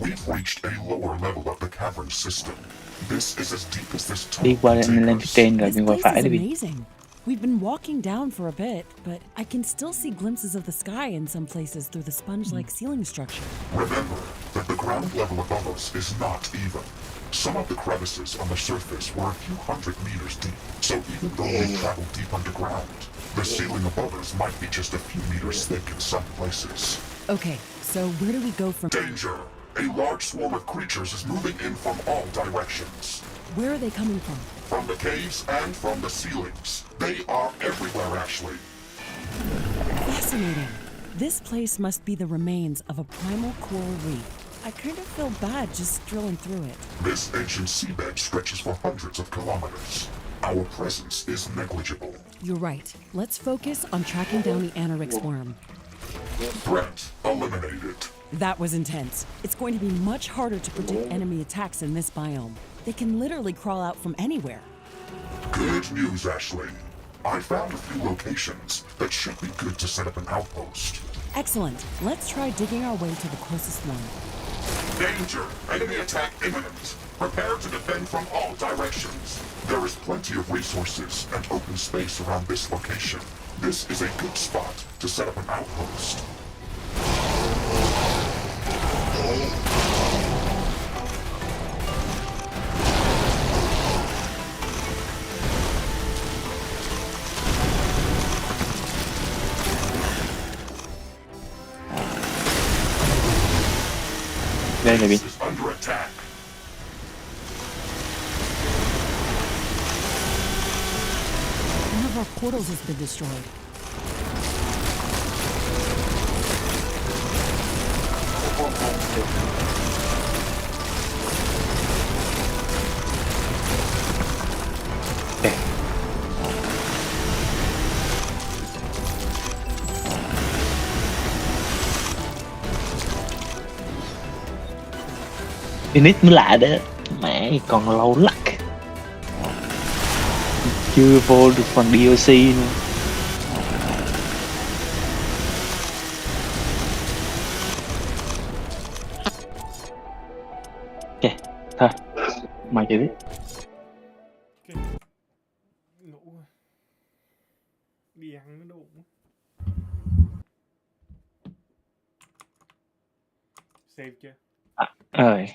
[SPEAKER 3] We've reached a lower level of the cavern system. This is as deep as this
[SPEAKER 2] Đi
[SPEAKER 3] tunnel
[SPEAKER 2] qua
[SPEAKER 3] will
[SPEAKER 2] lên
[SPEAKER 3] take us.
[SPEAKER 2] trên rồi
[SPEAKER 4] This
[SPEAKER 2] đi qua
[SPEAKER 4] place
[SPEAKER 2] phải
[SPEAKER 4] is
[SPEAKER 2] đi.
[SPEAKER 4] amazing. We've been walking down for a bit, but I can still see glimpses of the sky in some places through the sponge-like ceiling structure.
[SPEAKER 3] Remember that the ground level above us is not even. Some of the crevices on the surface were a few hundred meters deep, so even though we traveled deep underground, the ceiling above us might be just a few meters thick in some places.
[SPEAKER 4] Okay, so where do we go from...
[SPEAKER 3] Danger! A large swarm of creatures is moving in from all directions.
[SPEAKER 4] Where are they coming from?
[SPEAKER 3] From the caves and from the ceilings. They are everywhere, Ashley.
[SPEAKER 4] Fascinating. This place must be the remains of a primal coral reef. I kind of feel bad just drilling through it.
[SPEAKER 3] This ancient seabed stretches for hundreds of kilometers. Our presence is negligible.
[SPEAKER 4] You're right. Let's focus on tracking down the Anorix worm.
[SPEAKER 3] Threat eliminated.
[SPEAKER 4] That was intense. It's going to be much harder to predict enemy attacks in this biome. They can literally crawl out from anywhere.
[SPEAKER 3] Good news, Ashley. I found a few locations that should be good to set up an outpost.
[SPEAKER 4] Excellent. Let's try digging our way to the closest one.
[SPEAKER 3] Danger! Enemy attack imminent. Prepare to defend from all directions. There is plenty of resources and open space around this location. This is a good spot to set up an outpost.
[SPEAKER 2] Đây là bị
[SPEAKER 3] This is under attack.
[SPEAKER 4] One of our portals has been destroyed.
[SPEAKER 2] Init mới lạ đó, mẹ còn lâu lắc, chưa vô được phần DLC nữa. Ok, thôi, mày chơi đi.
[SPEAKER 1] Ok. Ngủ rồi. Đi ăn nó đủ. Save chưa?
[SPEAKER 2] Rồi.